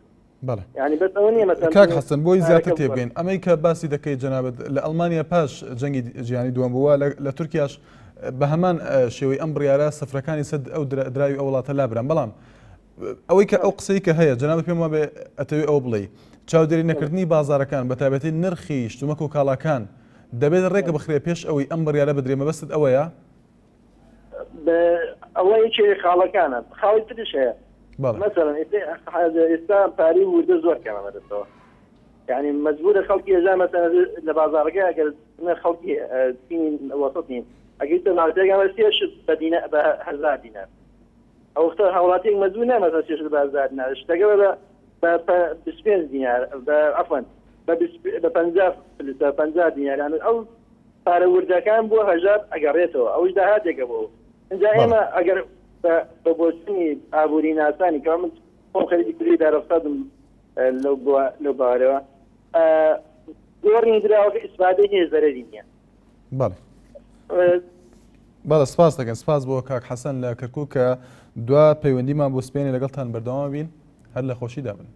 ینی بەس ئەوە نییە مەسەن کاک حەسەن بۆی زیاتر تێبگەین ئەمەی کە باسی دەکەیت جەنابەت لە ئەڵمانیا پاش جەنگی جیهانی دووەم بووە لە تورکیاش بە هەمان شێوەی ئەم بڕیارە سفرەکانی سەد ئەو دراوی ئەو وڵاتە لابران. بەڵام ئەوەی کە ئەو قسەی کە هەیە جەنابەت پێم وابێ ئەتەوێ ئەو بڵێ چاودێری نەکردنی بازارەکان بە تایبەتی نرخی شتومەک و کاڵاکان دەبێت ڕێگە بخرێ پێش ئەوەی ئەم بڕیارە بدرێ مەبەستت ئەوەیە؟ ئەوەی چێ خاڵەکانە خاڵی ترش هەیە مثلا ئێستا پاری وردە زۆر کەمە دەستەوە یعنی مەجبورە خەڵکی ێژا مەسەلا لە بازارەکە ئەگەر خەڵکی وەسەط نین ئەگەر تە ناوتێکیان سێش بە 1000 دینار ئەو وەختە هاوڵاتێک مەجبور نامەسەلا سێش بە 1000 دینار شتەکە بە 25 دینار عەفوەن بە 50 دینار یعنی ئەو پارە وردەکان بۆ هەژار ئەگەڕێتەوە ئەوش داهاتێکە بۆ اینجا ئێمە ئەگەر بە بۆچنی ئابووری ناسانی کە من خۆم خەریکی کوری دارەفتادم لەو باوەرەوە گۆڕنی دراوەکە ئیسپادەی هێز زەرەری نییە. بەڵێ سپاس دەکەن. سپاس بۆ کاک حەسەن لە کەرکووک کە دوا پەیوەندیمان بۆ سپێنی لەگەڵتان بەردەوام بین هەر لە خۆشی دابن.